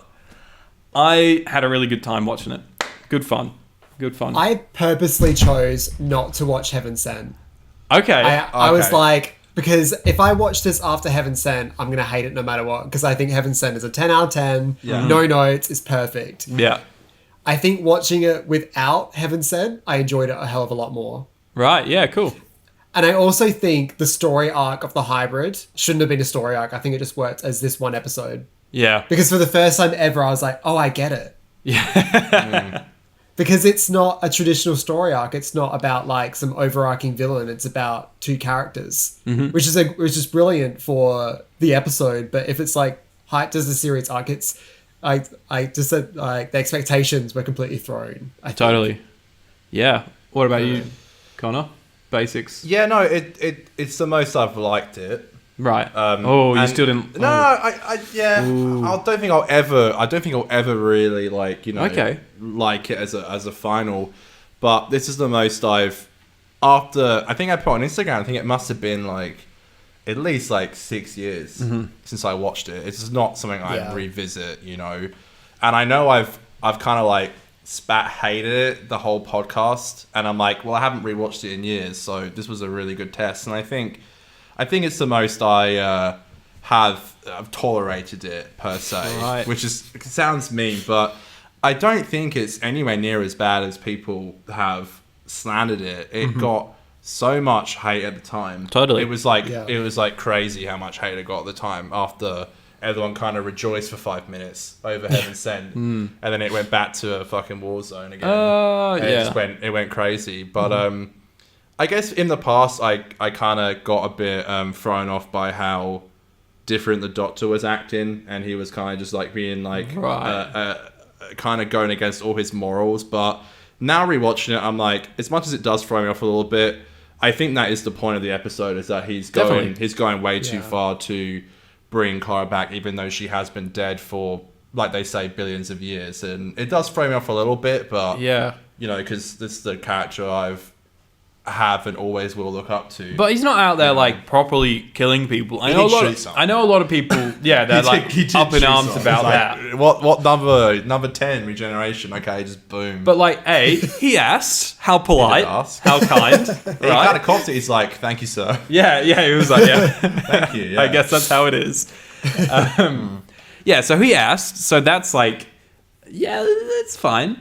I had a really good time watching it. Good fun.
I purposely chose not to watch Heaven Sent.
Okay.
I was like, because if I watch this after Heaven Sent, I'm going to hate it no matter what. Because I think Heaven Sent is a 10 out of 10.
Yeah.
No notes. It's perfect.
Yeah.
I think watching it without Heaven Sent, I enjoyed it a hell of a lot more.
Right. Yeah. Cool.
And I also think the story arc of the hybrid shouldn't have been a story arc. I think it just worked as this one episode.
Yeah.
Because for the first time ever, I was like, oh, I get it.
Yeah.
Because it's not a traditional story arc. It's not about like some overarching villain. It's about 2 characters, which is brilliant for the episode. But if it's like hyped as a series arc, it's I just said like the expectations were completely thrown. I think.
Totally. Yeah. What about you, Connor? Basics.
Yeah, no, it's the most I've liked it.
Right. You still didn't.
No, I don't think I'll ever really like like it as a final. But this is the most I've after. I think I put on Instagram. I think it must have been like at least like 6 years since I watched it. It's not something I revisit, you know. And I know I've kind of like hated it the whole podcast, and I'm like, well, I haven't rewatched it in years, so this was a really good test. And I think it's the most I have tolerated it per se,
right.
which sounds mean, but I don't think it's anywhere near as bad as people have slandered it. It got so much hate at the time.
Totally.
It was like crazy how much hate it got at the time after everyone kind of rejoiced for 5 minutes over Heaven Sent, and then it went back to a fucking war zone again. It went crazy. But I guess in the past, I kind of got a bit thrown off by how different the Doctor was acting, and he was kind of just like being like kind of going against all his morals. But now rewatching it, I'm like, as much as it does throw me off a little bit, I think that is the point of the episode, is that he's going way too far to bring Clara back, even though she has been dead for, like they say, billions of years. And it does throw me off a little bit, but you know, because this is the character I've have and always will look up to.
But he's not out there like properly killing people. I
He
know
did
a lot.
shoot
Of,
someone.
I know a lot of people. Yeah, they're
He did
up in
shoot
arms
someone.
about
It's
that.
like, what number 10 regeneration? Okay, just boom.
But like, he asked how polite,
ask.
how kind,
he kind
right?
of copped it. He's like, thank you, sir.
Yeah, he was like, yeah.
Thank you. Yeah.
I guess that's how it is. Yeah, so he asked. So that's like, yeah, it's fine.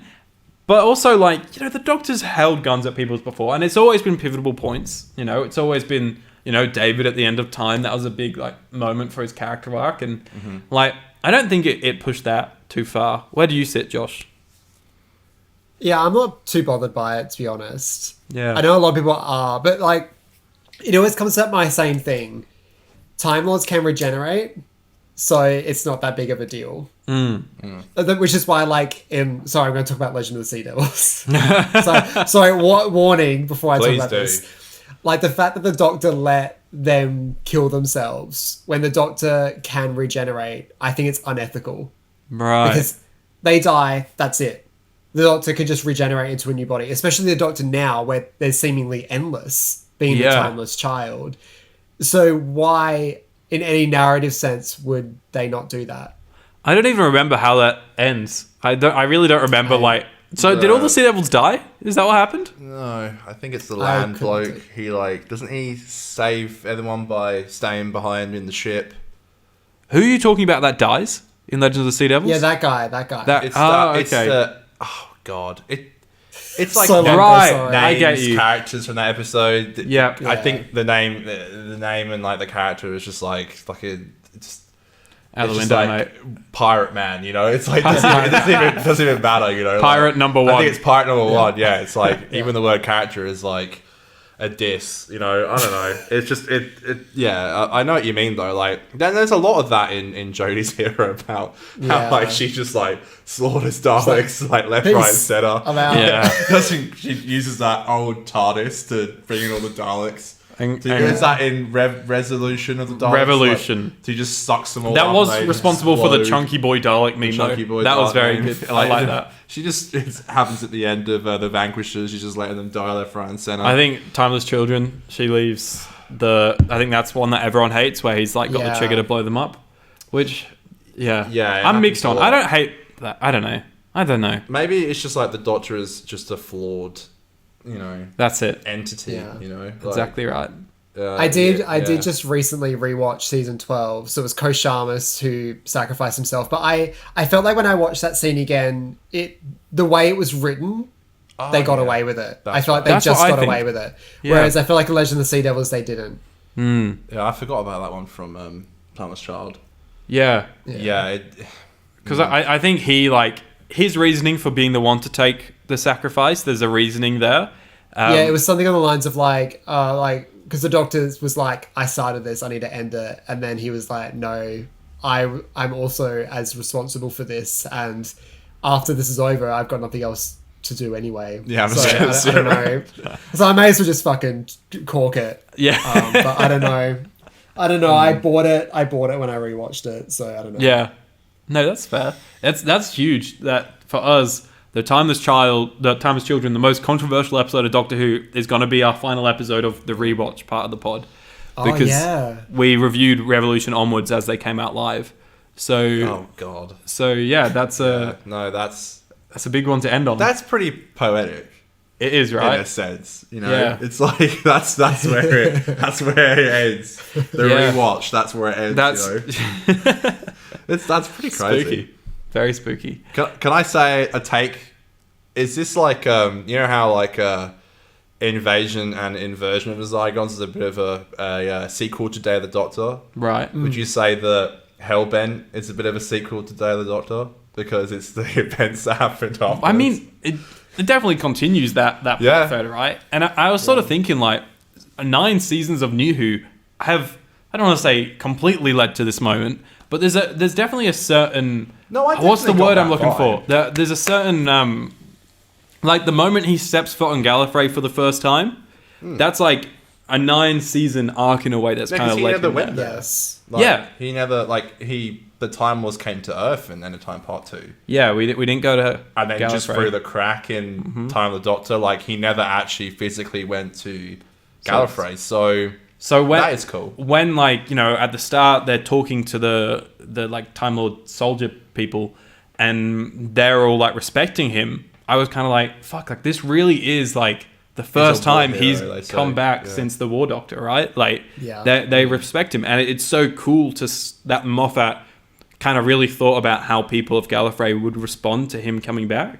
But also, like, the Doctor's held guns at people before, and it's always been pivotal points. It's always been, David at the end of time. That was a big, like, moment for his character arc. And, like, I don't think it pushed that too far. Where do you sit, Josh?
Yeah, I'm not too bothered by it, to be honest.
Yeah.
I know a lot of people are, but, like, it always comes up my same thing. Time Lords can regenerate, so it's not that big of a deal. Which is why, like, sorry, I'm going to talk about Legend of the Sea Devils. Sorry, warning before I
Please
talk about
do.
this. Like, the fact that the Doctor let them kill themselves when the Doctor can regenerate, I think it's unethical.
Right.
Because they die, that's it. The Doctor can just regenerate into a new body, especially the Doctor now, where they're seemingly endless, being the timeless child. So why, in any narrative sense, would they not do that?
I don't even remember how that ends. I really don't remember, like... So did all the Sea Devils die? Is that what happened?
No, I think it's the land bloke.
couldn't
He, like, doesn't he save everyone by staying behind in the ship?
Who are you talking about that dies in Legends of the Sea Devils?
Yeah, that guy.
It's the oh god, it's like
So long ago,
right.
sorry.
I get you.
characters from that episode.
Yep.
I
Yeah.
think the name and like the character is just like it's
Out the
just
window,
like
mate.
Pirate Man, It's like it doesn't even matter,
Pirate
like,
number
I
one.
think it's pirate number one. Yeah, it's like even the word character is like a diss. I don't know. It's just yeah. I know what you mean though. Like there's a lot of that in Jodie's era about how like she just like slaughters Daleks like left, right, and center.
Yeah.
She uses that old TARDIS to bring in all the Daleks.
And
Is that in Resolution of the Daleks?
Revolution.
Like, so he just sucks them all
that
up
was
and they
responsible for the
explode.
Chunky Boy Dalek meme.
Chunky
Though.
Boy
That was
Dalek
very
meme.
good. I like that.
She just it happens at the end of the Vanquishers. She's just letting them die left, right, and center.
I think Timeless Children, she leaves I think that's one that everyone hates, where he's like got the trigger to blow them up. Which,
Yeah, it
I'm mixed on.
happens a
I
lot.
don't hate that. I don't know.
Maybe it's just like the Doctor is just a flawed,
That's it.
entity.
Yeah.
Like,
Exactly right.
I did just recently rewatch season 12. So it was Koshamas who sacrificed himself. But I felt like when I watched that scene again, the way it was written, they got away with it. I feel like they
That's
just
what I
got
think.
away with it.
Yeah.
Whereas I feel like in Legend of the Sea Devils, they didn't.
Yeah, I forgot about that one from Timeless Child.
Yeah.
Yeah,
Because I think his reasoning for being the one to take the sacrifice, there's a reasoning there.
It was something on the lines of because the Doctor was like, I started this, I need to end it. And then he was like, no, I'm also as responsible for this. And after this is over, I've got nothing else to do anyway.
Yeah,
I don't know. So I may as well just fucking cork it.
Yeah.
But I don't know. I bought it when I rewatched it. So I don't know.
Yeah. No, that's fair. That's huge. That for us, the Timeless Children, the most controversial episode of Doctor Who is going to be our final episode of the rewatch part of the pod. Because we reviewed Revolution onwards as they came out live. So
oh god.
So yeah, that's a big one to end on.
That's pretty poetic.
It is, right?
In a sense,
Yeah.
It's like that's where it ends. The rewatch, that's where it ends. That's pretty crazy.
Spooky. Very spooky.
Can I say a take? Is this like how like Invasion and Inversion of the Zygons is a bit of a sequel to Day of the Doctor?
Right.
Would you say that Hellbent is a bit of a sequel to Day of the Doctor because it's the events that happened afterwards?
I mean, it definitely continues that plot thread, right? And I was sort of thinking, like, 9 seasons of New Who have, I don't want to say completely led to this moment, but there's definitely a certain... what's the word I'm looking for? There's a certain... like, the moment he steps foot on Gallifrey for the first time, that's like a 9-season arc in a way that's kind of led him there.
Yes.
He never, he the Time Lords came to Earth in End of Time Part 2.
Yeah, we didn't go to
And then just
Gallifrey.
through the crack in Time of the Doctor, like he never actually physically went to Gallifrey. So
when,
that is cool.
When, like, you know, at the start they're talking to the like Time Lord soldier people, and they're all like respecting him, I was kind of like, fuck, like this really is like the first time he's come back since the War Doctor, right? Like, they respect him, and it's so cool that Moffat kind of really thought about how people of Gallifrey would respond to him coming back.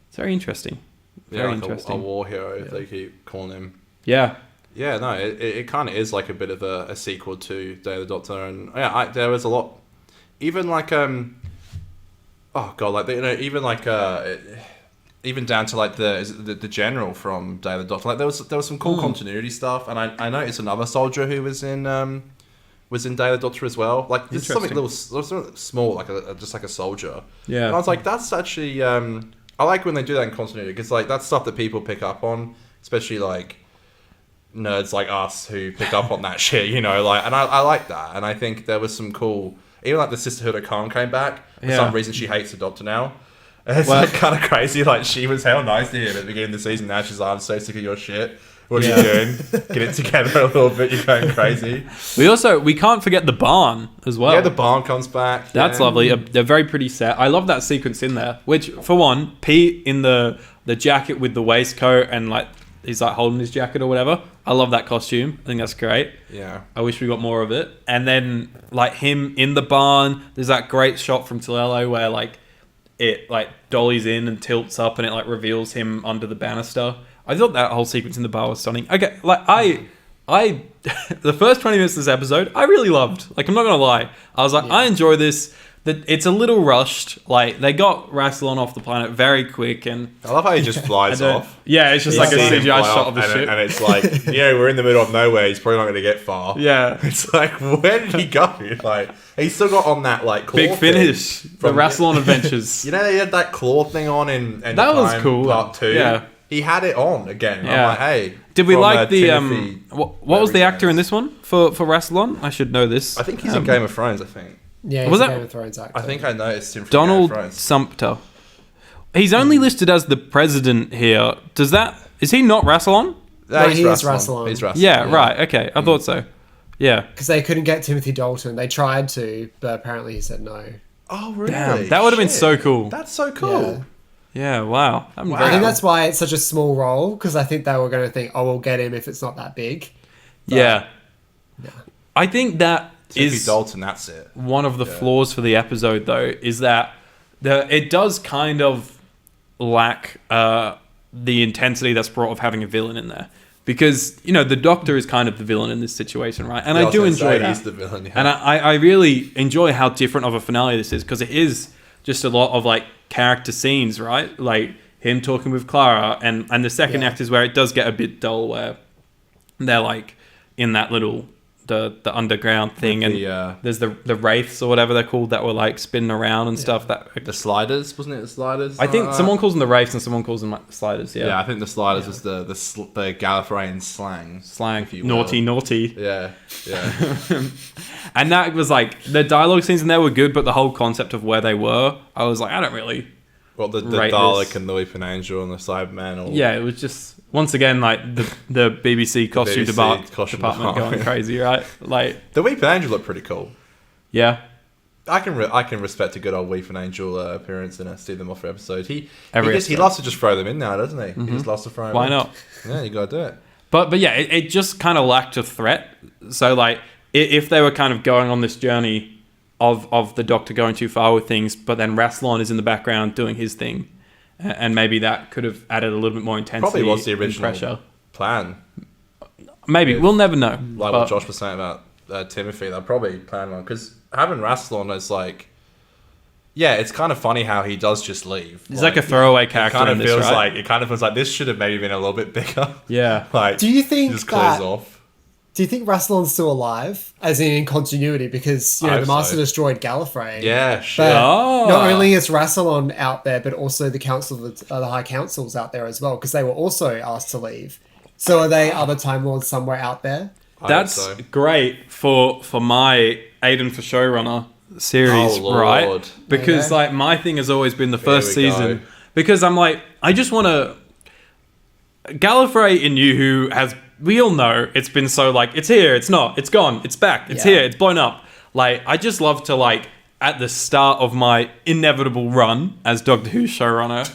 It's very interesting. Very
like
interesting.
A war hero, if they keep calling him.
Yeah.
Yeah, no, it kind of is like a bit of a sequel to Day of the Doctor, and yeah, there was a lot, even like oh god, like you know, even like even down to like the general from Day of the Doctor, like there was some cool continuity stuff, and I noticed another soldier who was in Day of the Doctor as well. Like this is something something small, like just like a soldier.
Yeah,
and I was like, that's actually I like when they do that in continuity, because like that's stuff that people pick up on, especially like nerds like us who pick up on that shit, you know, like, and I like that, and I think there was some cool, even like the Sisterhood of Khan came back. For some reason she hates the Doctor now. It's like kind of crazy. Like she was hell nice to him at the beginning of the season. Now she's like, I'm so sick of your shit. What are you doing? Get it together a little bit. You're going crazy.
We can't forget the barn as well.
Yeah, the barn comes back.
That's lovely. A very pretty set. I love that sequence in there. Which, for one, Pete in the jacket with the waistcoat and like he's like holding his jacket or whatever. I love that costume. I think that's great.
Yeah.
I wish we got more of it. And then like him in the barn. There's that great shot from Tolelo where like it like dollies in and tilts up and it like reveals him under the banister. I thought that whole sequence in the bar was stunning. Okay, like I the first 20 minutes of this episode, I really loved. Like, I'm not gonna lie. I was like, I enjoy this. That it's a little rushed. Like, they got Rassilon off the planet very quick, and
I love how he just flies off.
Yeah, it's just like a CGI shot of the ship,
and it's like, we're in the middle of nowhere. He's probably not going to get far.
Yeah,
it's like, where did he go? Like, he's still got on that like claw
big finish from the Rassilon Adventures.
You know, they had that claw thing on in
that was cool.
Part 2. Yeah, he had it on again.
Yeah.
I'm like, hey,
did we like the what was the actor in this one for Rassilon? I should know this.
I think he's in Game of Thrones. I think.
Yeah, he's a Game of Thrones actor.
I think I noticed him from
Donald
Game of Thrones.
Sumpter. He's only listed as the president here. Is he not Rassilon?
No, he is Rassilon.
He's Rassilon.
Yeah, right. Okay, I thought so. Yeah.
Because they couldn't get Timothy Dalton. They tried to, but apparently he said no.
Oh, really?
Damn, that would have been so cool.
That's so cool.
Yeah, wow.
I think that's why it's such a small role, because I think they were going to think, oh, we'll get him if it's not that big. But,
yeah. I think that
is Dalton, that's it.
One of the flaws for the episode, though, is that it does kind of lack the intensity that's brought of having a villain in there. Because, you know, the Doctor is kind of the villain in this situation, right? And I do enjoy that.
He's the villain,
And I really enjoy how different of a finale this is, because it is just a lot of, like, character scenes, right? Like, him talking with Clara, and the second act is where it does get a bit dull, where they're, like, in that little... the underground thing, and there's the wraiths or whatever they're called that were like spinning around and stuff. That
the sliders, wasn't it? The sliders.
I think someone calls them the wraiths and someone calls them like the sliders. Yeah,
I think the sliders was the Gallifreyan slang,
if you will. Naughty.
Yeah.
And that was like the dialogue scenes in there were good, but the whole concept of where they were, I was like, I don't really.
Well, the Dalek and the Weeping Angel and the Cyberman.
Yeah, it was just once again like the BBC costume department going crazy, right? Like
the Weeping Angel looked pretty cool.
Yeah,
I can respect a good old Weeping Angel appearance in a Stephen Moffat episode. He loves to just throw them in now, doesn't he? Mm-hmm. He just loves to throw them.
Why not?
Yeah, you gotta do it.
But yeah, it just kind of lacked a threat. So like, if they were kind of going on this journey of the Doctor going too far with things, but then Rassilon is in the background doing his thing, and maybe that could have added a little bit more intensity.
Probably was the original
pressure
plan.
Maybe we'll never know.
Like what Josh was saying about Timothy, they're probably planning on, because having Rassilon is like, it's kind of funny how he does just leave.
He's like a throwaway character.
It kind of feels like this should have maybe been a little bit bigger.
Yeah.
Like,
do you think
he just clears off?
Do you think Rassilon's still alive, as in continuity? Because, you know, the Master destroyed Gallifrey.
Yeah, sure.
Not only is Rassilon out there, but also the High Council's out there as well, because they were also asked to leave. So are they other Time Lords somewhere out there?
That's great for my Aiden for showrunner series,
Oh, Lord.
right? Because
Okay.
like my thing has always been the first
we
season.
go.
Because I'm like, I just want to. Gallifrey in New Who has. We all know it's been so like it's here, it's not, it's gone, it's back, it's
Yeah.
here, it's blown up. Like I just love to like at the start of my inevitable run as Doctor Who showrunner.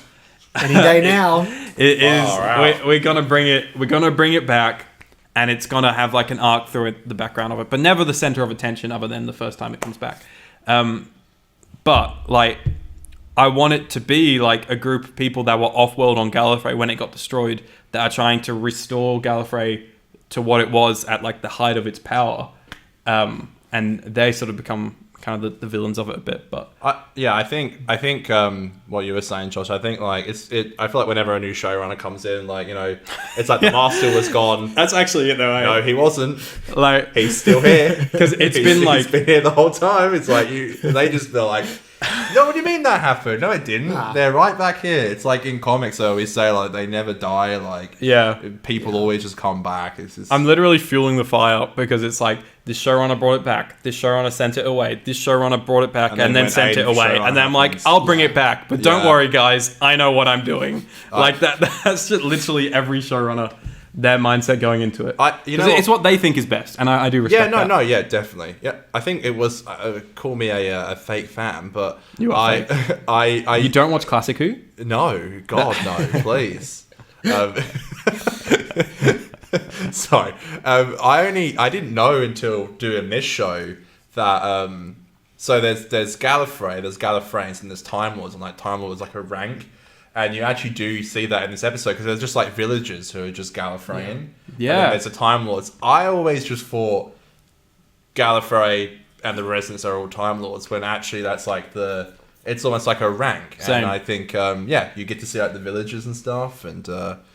Any day now.
It is.
Far out.
We're gonna bring it. We're gonna bring it back, and it's gonna have like an arc through it, the background of it, but never the center of attention, other than the first time it comes back. But like, I want it to be like a group of people that were off-world on Gallifrey when it got destroyed, that are trying to restore Gallifrey to what it was at like the height of its power, and they sort of become kind of the villains of it a bit. But
I think what you were saying, Josh. I think like I feel like whenever a new showrunner comes in, like it's like the master was gone.
that's actually it, though.
No, he wasn't.
Like
He's still here
because it's been like
he's been here the whole time. It's like they're like, no, what do you mean that happened? No, it didn't.
Nah.
They're right back here. It's like in comics, they always say like they never die. Like
yeah.
people always just come back. It's just
I'm literally fueling the fire because it's like this showrunner brought it back, this showrunner sent it away, this showrunner brought it back
And
and
then
then
when
sent it
Aiden's
away,
showrunner
and then I'm like,
comes,
I'll bring it back, but don't
Yeah.
worry, guys, I know what I'm doing. Like that's just literally every showrunner, their mindset going into it. 'Cause it's what they think is best, and I do respect that.
Yeah, definitely. Yeah, I think it was. Call me a fake fan, but
You are
I
You don't watch Classic Who?
no, God no, please. Sorry, I didn't know until doing this show that so there's Gallifrey, there's Gallifreyans, and there's Time Lords, and like Time Lord is like a rank. And you actually do see that in this episode because there's just like villagers who are just Gallifreyan.
Yeah.
And then there's the Time Lords. I always just thought Gallifrey and the residents are all Time Lords when actually that's like it's almost like a rank.
Same.
And I think, you get to see like the villagers and stuff. And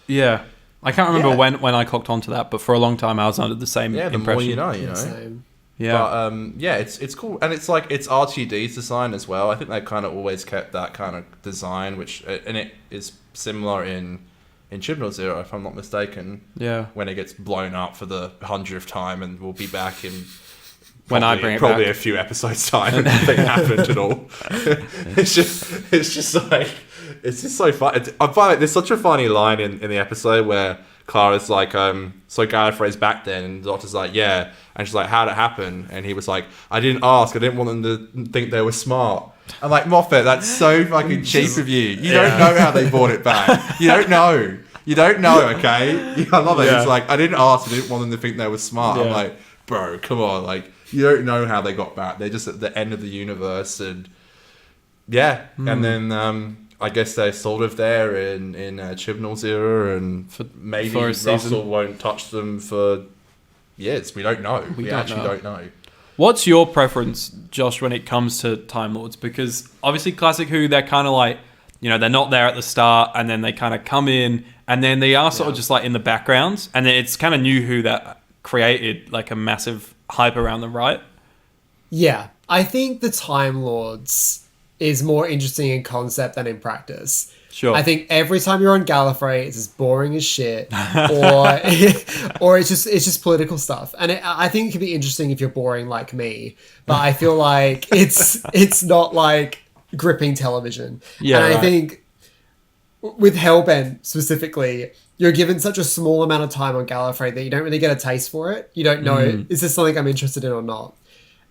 Yeah. I can't remember
Yeah.
when I clocked onto that, but for a long time I was under the same
the
impression.
more you know, you know.
Same.
Yeah.
But it's cool, and it's like it's RTD's design as well. I think they've kind of always kept that kind of design, and it is similar in Chibnall Zero, if I'm not mistaken.
Yeah.
When it gets blown up for the 100th time, and we'll be back in
When I bring it
probably
back.
a few episodes time, and nothing happened at all. It's just like it's just so fun. I find it, there's such a funny line in the episode where Clara's like, so Gallifrey's back then, and the Doctor's like, yeah. And she's like, how'd it happen? And he was like, I didn't ask. I didn't want them to think they were smart. I'm like, Moffat, that's so fucking cheap of you. You don't know how they bought it back. You don't know. You don't know, okay? I love it.
Yeah.
It's like, I didn't ask. I didn't want them to think they were smart. I'm
Yeah.
like, bro, come on. Like, you don't know how they got back. They're just at the end of the universe. And yeah. And then I guess they're sort of there in Chibnall's era. And maybe
for a
Russell
season.
won't touch them for years. We don't know. We
don't
actually
know.
don't know.
What's your preference, Josh, when it comes to Time Lords? Because obviously Classic Who, they're kind of like, they're not there at the start, and then they kind of come in, and then they are sort of just like in the backgrounds, and then it's kind of New Who that created like a massive hype around them, right?
Yeah, I think the Time Lords is more interesting in concept than in practice.
Sure.
I think every time you're on Gallifrey, it's as boring as shit, or it's just political stuff. And I think it could be interesting if you're boring like me, but I feel like it's not like gripping television.
Yeah,
and I
right.
think with Hellbent specifically, you're given such a small amount of time on Gallifrey that you don't really get a taste for it. You don't know, is this something I'm interested in or not?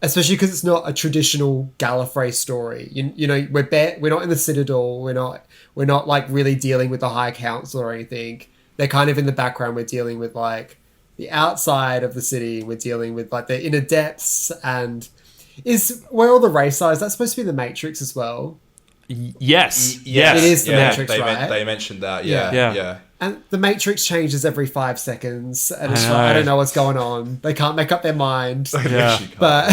Especially because it's not a traditional Gallifrey story. You know, we're not in the Citadel. We're not like really dealing with the High Council or anything. They're kind of in the background. We're dealing with like the outside of the city. We're dealing with like the inner depths, and where all the race are. Is that supposed to be the Matrix as well?
Yes.
It is the Matrix,
they
right?
They mentioned that.
Yeah.
Yeah.
And the Matrix changes every 5 seconds, and it's
I
like, I
know.
don't know what's going on. They can't make up their mind.
Yeah.
But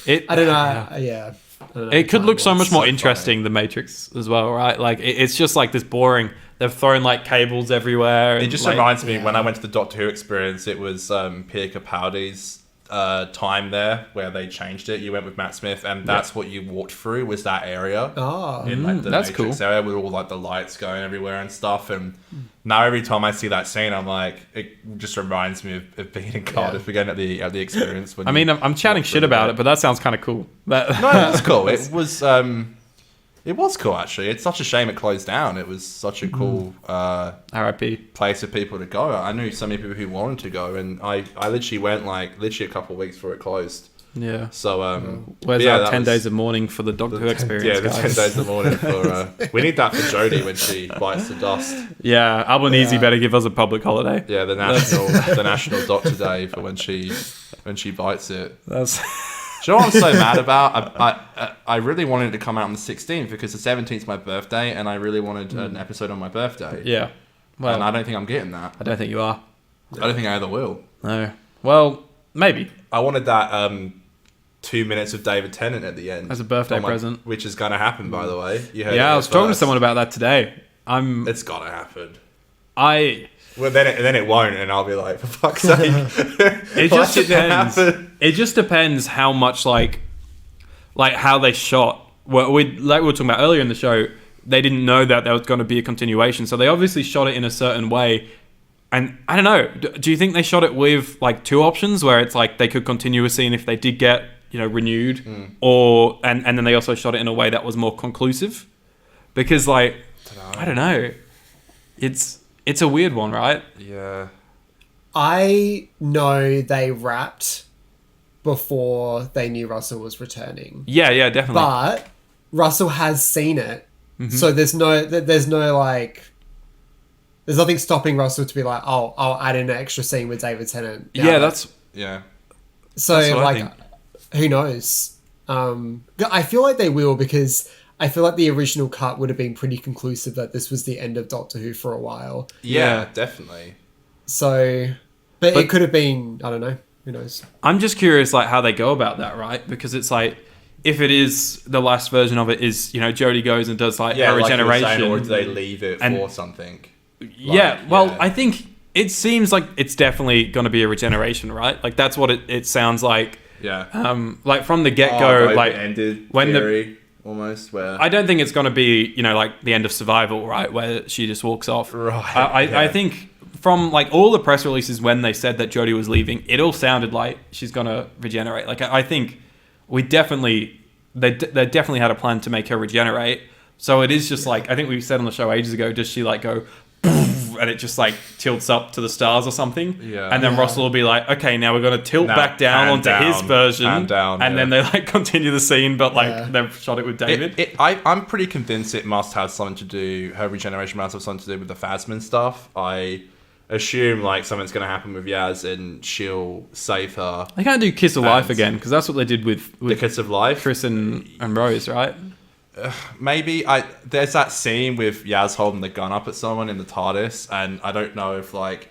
I don't know.
Yeah.
Yeah. I don't know.
It could look so much more
so
interesting, the Matrix, as well, right? Like, it's just like this boring. They've thrown like cables everywhere.
It
and,
just
like,
reminds me when I went to the Doctor Who experience. It was Peter Capaldi's time there where they changed it. You went with Matt Smith, and that's what you walked through was that area.
Oh.
In like the
that's
Matrix
cool.
area with all like the lights going everywhere and stuff. And now every time I see that scene, I'm like, it just reminds me of being in Cardiff again at the experience. When
I mean, I'm chatting shit about it, but that sounds kind of cool.
no, it was cool. It was cool actually. It's such a shame it closed down. It was such a cool
R.I.P.
place for people to go. I knew so many people who wanted to go, and I literally went like a couple of weeks before it closed.
Yeah.
So
Where's
yeah,
our
that
10
was
days of mourning for the Doctor Who experience?
Yeah, the
guys.
10 days of mourning for. We need that for Jodie when she bites the dust.
Yeah, Albanese better give us a public holiday.
Yeah, the national Doctor Day for when she bites it.
That's
Do you know what I'm so mad about? I really wanted it to come out on the 16th because the 17th is my birthday, and I really wanted an episode on my birthday.
yeah. Well,
And I don't think I'm getting that.
I don't think you are.
I don't think I ever will.
No. Well, maybe.
I wanted that 2 minutes of David Tennant at the end
As a birthday
on my-
present.
which is gonna happen, by the way. You heard it
Yeah, I was talking to
first.
someone about that today.
It's gotta happen.
I
Well, then it won't, and I'll be like, for fuck's sake.
it
Why
just
did that
depends.
happen?
It just depends how much like how they shot. Well, like we were talking about earlier in the show, they didn't know that there was going to be a continuation, so they obviously shot it in a certain way. And I don't know. Do you think they shot it with like two options, where it's like they could continue a scene if they did get renewed, or and then they also shot it in a way that was more conclusive? Because like I don't know, it's a weird one, right?
Yeah.
I know they wrapped before they knew Russell was returning,
Yeah, definitely.
but Russell has seen it,
Mm-hmm.
so there's no like. There's nothing stopping Russell to be like, oh, I'll add in an extra scene with David Tennant.
Yeah, that's
Yeah.
So,
That's what I
like,
think.
who knows? I feel like they will, because I feel like the original cut would have been pretty conclusive that this was the end of Doctor Who for a while.
Yeah, definitely.
So, but
But-
it could have been, I don't know. Who knows?
I'm just curious, like, how they go about that, right? Because it's like, if it is the last version of it is, Jodie goes and does like
Yeah,
a
like you were
regeneration.
saying, or do they leave it
And-
for something?
Yeah, well,
yeah.
I think it seems like it's definitely going to be a regeneration, right? Like that's what it sounds like.
Yeah.
Like from the get go, like
ended
when the-
theory, almost where
I don't think it's going to be, like the end of Survival, right, where she just walks off.
Right,
I
yeah.
think from like all the press releases when they said that Jodie was leaving, it all sounded like she's going to regenerate. Like I think they definitely had a plan to make her regenerate. So it is just like, I think we said on the show ages ago, does she like go and it just like tilts up to the stars or something?
Yeah.
And then Russell will be like, okay, now we're going to tilt
Now,
back down
pan
onto
down,
his version.
pan down,
and
yeah.
then they like continue the scene, but like
Yeah.
they've shot it with David.
I'm pretty convinced it must have something to do. Her regeneration must have something to do with the Phasmin stuff. I assume like something's going to happen with Yaz, and she'll save her.
They can't do Kiss of Life
And-
again, because that's what they did with
The Kiss of Life.
Chris and Rose, right?
Maybe there's that scene with Yaz holding the gun up at someone in the TARDIS, and I don't know if like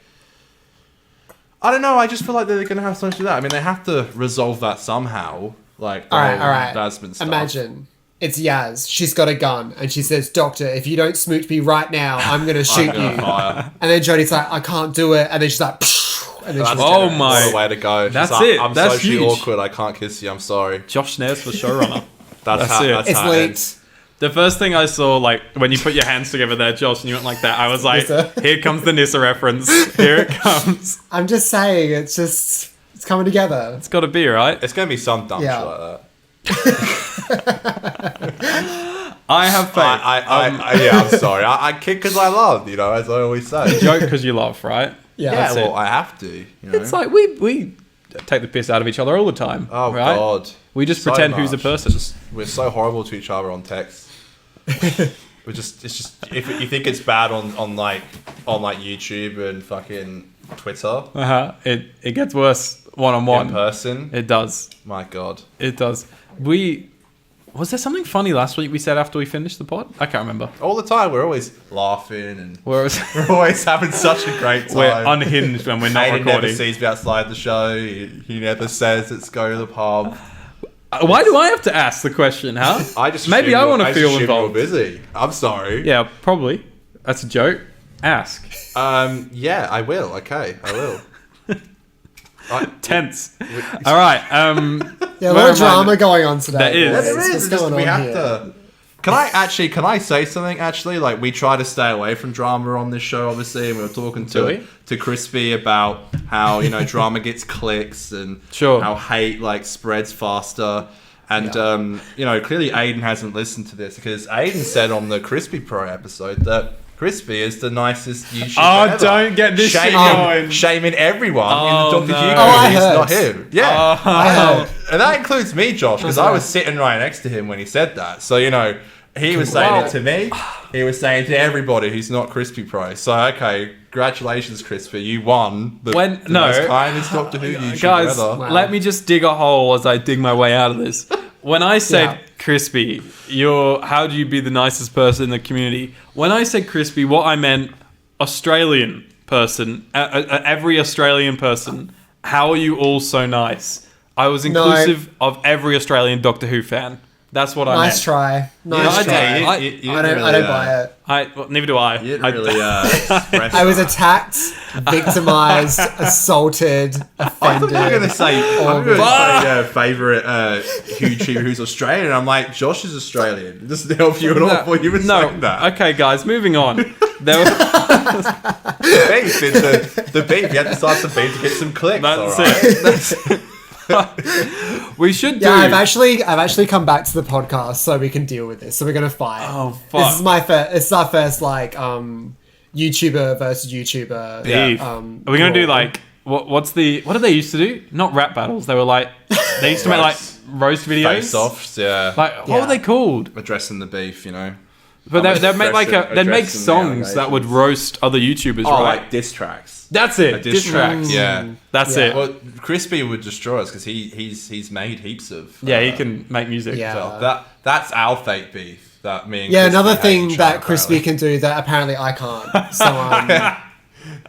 I don't know. I just feel like they're gonna have something to do that. I mean, they have to resolve that somehow. Like the
All right,
whole
all right.
Phasmin stuff.
Imagine it's Yaz. She's got a gun, and she says, "Doctor, if you don't smooch me right now, I'm gonna shoot
I'm gonna
you."
fire.
And then Jodie's like, "I can't do it," and then she's like, "Phew," and then she
That's
Oh
regenerates.
my-
what a way to go. She's
That's
like,
it.
I'm
That's
socially
huge.
awkward. I can't kiss you. I'm sorry.
Josh Snares for showrunner.
That's
That's
how.
it.
That's
It's
how it
leaked.
ends.
The first thing I saw, like, when you put your hands together there, Josh, and you went like that, I was like,
Nissa.
here comes the Nissa reference. Here it comes.
I'm just saying, it's coming together.
It's got to be, right?
It's gonna be some dumb
Yeah.
shit like that.
I have faith.
Yeah, I'm sorry. I kick because I love, as I always say.
Joke because you love, right?
Yeah.
Yeah,
That's
well,
it.
I have to.
It's like, we take the piss out of each other all the time.
Oh
right?
God.
We just
So
pretend who's a
much.
person.
We're so horrible to each other on text. It's just if you think it's bad on YouTube and fucking Twitter
It gets worse
in
one-on-one.
person.
It does.
My God.
It does. Was there something funny last week we said after we finished the pod? I can't remember.
All the time we're always laughing and
Whereas
we're always having such a great time.
we're unhinged when we're not
Hayden never
recording.
sees me outside the show. He never says let's go to the pub.
Why do I have to ask the question, huh?
I just
Maybe
assume
I want to
just
feel
assume
involved.
You're busy. I'm sorry.
Yeah, probably. That's a joke. Ask.
Yeah, I will. Okay, I will.
Tense. All right.
Yeah, a
where
lot
am
of drama going on today.
There is.
boys.
There
What's
is.
going
We
on
have
here?
to. Can I say something? Actually, like we try to stay away from drama on this show, obviously, and we were talking to Crispy about how drama gets clicks and
Sure.
how hate like spreads faster. And clearly Aiden hasn't listened to this because Aiden said on the Crispy Pro episode that Crispy is the nicest YouTuber ever.
Don't get this shit going.
Shaming everyone
Oh,
in the Dr.
no.
Hugh
Oh, I
community. It's
heard.
not him. Yeah.
I heard.
And that includes me, Josh, because I was sitting right next to him when he said that. So, he was saying it to me. He was saying to everybody who's not Crispy Pro. So, okay, congratulations, Crispy. You won the most kindest Doctor Who YouTuber
Guys,
ever.
Wow.
let me just dig a hole as I dig my way out of this. When I said Crispy, how do you be the nicest person in the community? When I said Crispy, what I meant Australian person, every Australian person. How are you all so nice? I was inclusive of every Australian Doctor Who fan. That's what I meant.
Nice try. Nice
I
try.
did.
I don't buy it.
Neither do I.
You didn't really express
I was
that.
attacked, victimized, assaulted,
I thought you were going to
offended.
say, favourite YouTuber who's Australian. I'm like, Josh is Australian. Just to help you at all. I thought you were saying that.
Okay, guys, moving on. There was,
The beef. You had to start the beef to get some clicks.
that's
all right?
it. That's it. We should do.
Yeah, I've actually come back to the podcast so we can deal with this. So we're gonna fight.
Oh, fuck.
This is my first. It's our first YouTuber versus YouTuber.
Beef. Are we gonna do like what did they used to do? Not rap battles. They were like they used to make like roast videos.
Face-offs, yeah.
Like what were they called?
Addressing the beef,
But they'd make they'd make
addressing the
songs that would roast other YouTubers,
Oh,
right?
like diss tracks.
That's it.
Diss tracks, yeah.
That's
Yeah.
it.
Well, Crispy would destroy us because he's made heaps of.
Yeah, he can make music.
Yeah.
So that's our fake beef. That me and
Yeah,
Crispy
another
hate
thing
each
that
other,
Crispy
apparently.
can do that apparently I can't. So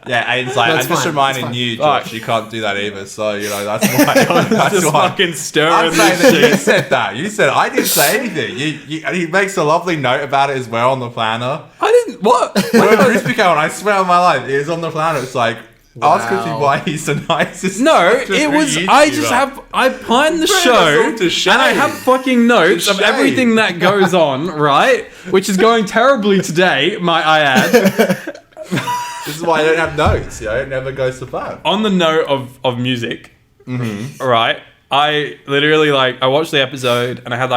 Yeah, and it's like
That's
I'm just
fine,
reminding
that's
you,
fine.
Josh, you can't do that either. So that's why. That's
Just
why.
fucking
I'm
stirring
saying
this
that you
shit.
said that. You said I didn't say anything. And he makes a lovely note about it as well on the planner.
I didn't. What?
When Crispy came on, I swear on my life, it was on the planner. It's like ask Crispy
Wow.
why he's the nicest.
No,
Doctor
it
Who
was.
YouTuber.
I planned the
Bring us
show,
all to shame.
and I have fucking notes of
shame.
everything that goes on, right? Which is going terribly today, might I add.
This is why I don't have notes. It never goes to plan.
On the note of music, right? I literally I watched the episode and I had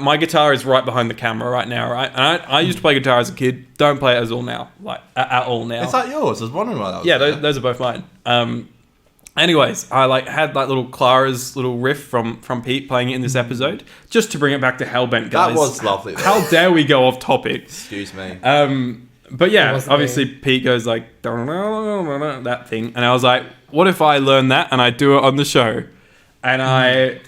my guitar is right behind the camera right now, right? And I used to play guitar as a kid. Don't play it as all now, at all now.
Is that yours? I was wondering why that was
Yeah,
there.
those are both mine. Anyways, I had little Clara's little riff from Pete playing it in this episode, just to bring it back to Hellbent, guys.
That was lovely.
How dare we go off topic?
Excuse me.
But
It
yeah,
wasn't
obviously Pete goes that thing, and I was like, what if I learn that and I do it on the show? And I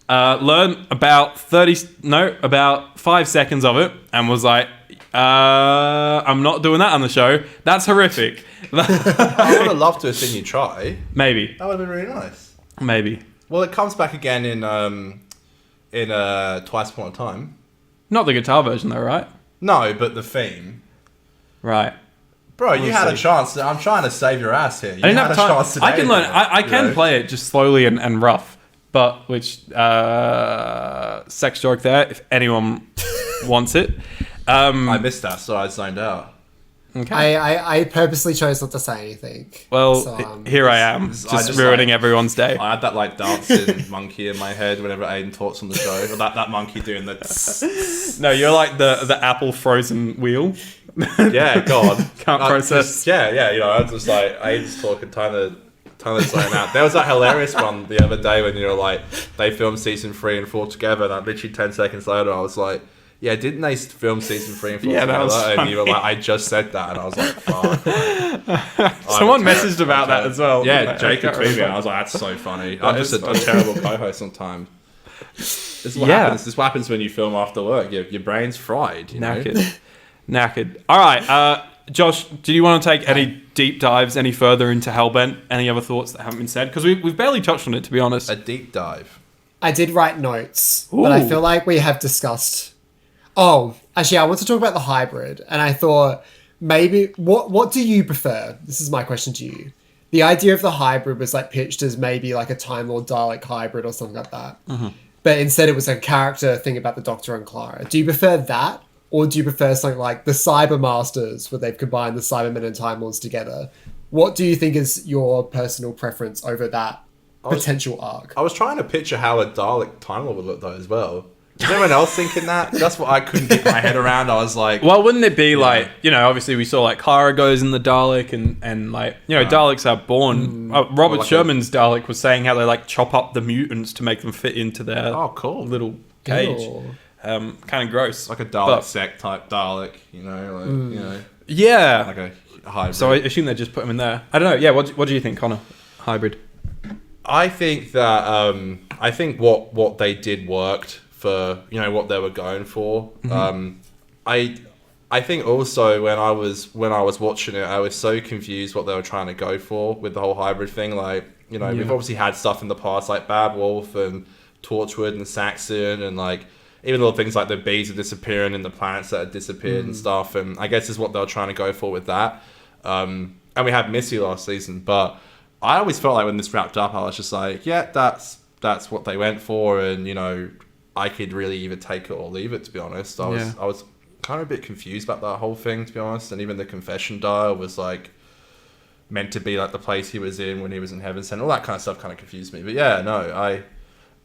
learned about 5 seconds of it, and was like, I'm not doing that on the show. That's horrific.
I would have loved to have seen you try.
Maybe.
That would have been really nice.
Maybe.
Well, it comes back again in Twice Upon a Time.
Not the guitar version though, right?
No, but the theme.
Right.
Bro, you
We'll
had
see.
a chance. I'm trying to save your ass here. You
I didn't
had
have
a
time.
chance today.
I can learn. I can
know.
play it just slowly and rough. But which sex joke there? If anyone wants it.
I missed that, so I zoned out.
Okay.
I purposely chose not to say anything.
Well,
So,
here I am,
I
just
just
ruining everyone's day.
I had that dancing monkey in my head whenever Aiden talks on the show. Or that monkey doing the.
No, you're like the Apple frozen wheel.
Yeah, God.
Can't process.
I was just like, Aiden's talking, time to zone out. There was that hilarious one the other day when they filmed season 3 and 4 together, and literally 10 seconds later, I was like, yeah, didn't they film season 3 and 4
Yeah, that
together?
was
And you were
funny.
like, I just said that, and I was like, fuck.
Someone messaged about that as well.
Yeah,
I
Jacob
can't
tweeted me.
remember.
I was like, that's so funny.
That
I'm just
is
a
funny.
terrible co-host sometimes. This is what
Yeah.
happens. This is what happens when you film after work. Your brain's fried. You know?
Knackered. All right, Josh, do you want to take any deep dives any further into Hellbent? Any other thoughts that haven't been said? Because we've barely touched on it, to be honest.
A deep dive.
I did write notes, but I
Ooh.
feel like we have discussed. Oh, actually, I want to talk about the hybrid, and I thought maybe what do you prefer? This is my question to you: the idea of the hybrid was like pitched as maybe like a Time Lord Dalek hybrid or something like that. But instead it was a character thing about the Doctor and Clara. Do you prefer that? Or do you prefer something like the Cyber Masters, where they've combined the Cybermen and Time Lords together? What do you think is your personal preference over that potential arc?
I was trying to picture how a Dalek Time Lord would look though as well. Is anyone else thinking that? That's what I couldn't get my head around. I was like...
Well, wouldn't it be like, you know, obviously we saw like Clara goes in the Dalek and like, you know, Daleks are born... Robert
like
Sherman's Dalek was saying how they like chop up the mutants to make them fit into their
cool.
little cage.
Ew.
Kind of gross.
Like a Dalek sect type Dalek, you know? Like, you know,
Yeah.
like a hybrid.
So I assume they just put them in there. I don't know. Yeah, what do you think, Connor? Hybrid.
I think that... I think what they did worked for, you know, what they were going for. I think also when I was watching it, I was so confused what they were trying to go for with the whole hybrid thing. Like, you know, we've obviously had stuff in the past like Bad Wolf and Torchwood and Saxon, and like even little things like the bees are disappearing and the planets that had disappeared and stuff. And I guess is what they were trying to go for with that. And we had Missy last season, but I always felt like when this wrapped up, I was just like, yeah, that's what they went for, and you know, I could really either take it or leave it, to be honest. I was kind of a bit confused about that whole thing, to be honest. And even the confession dial was like meant to be like the place he was in when he was in Heaven Sent. All that kind of stuff kind of confused me. But yeah, no,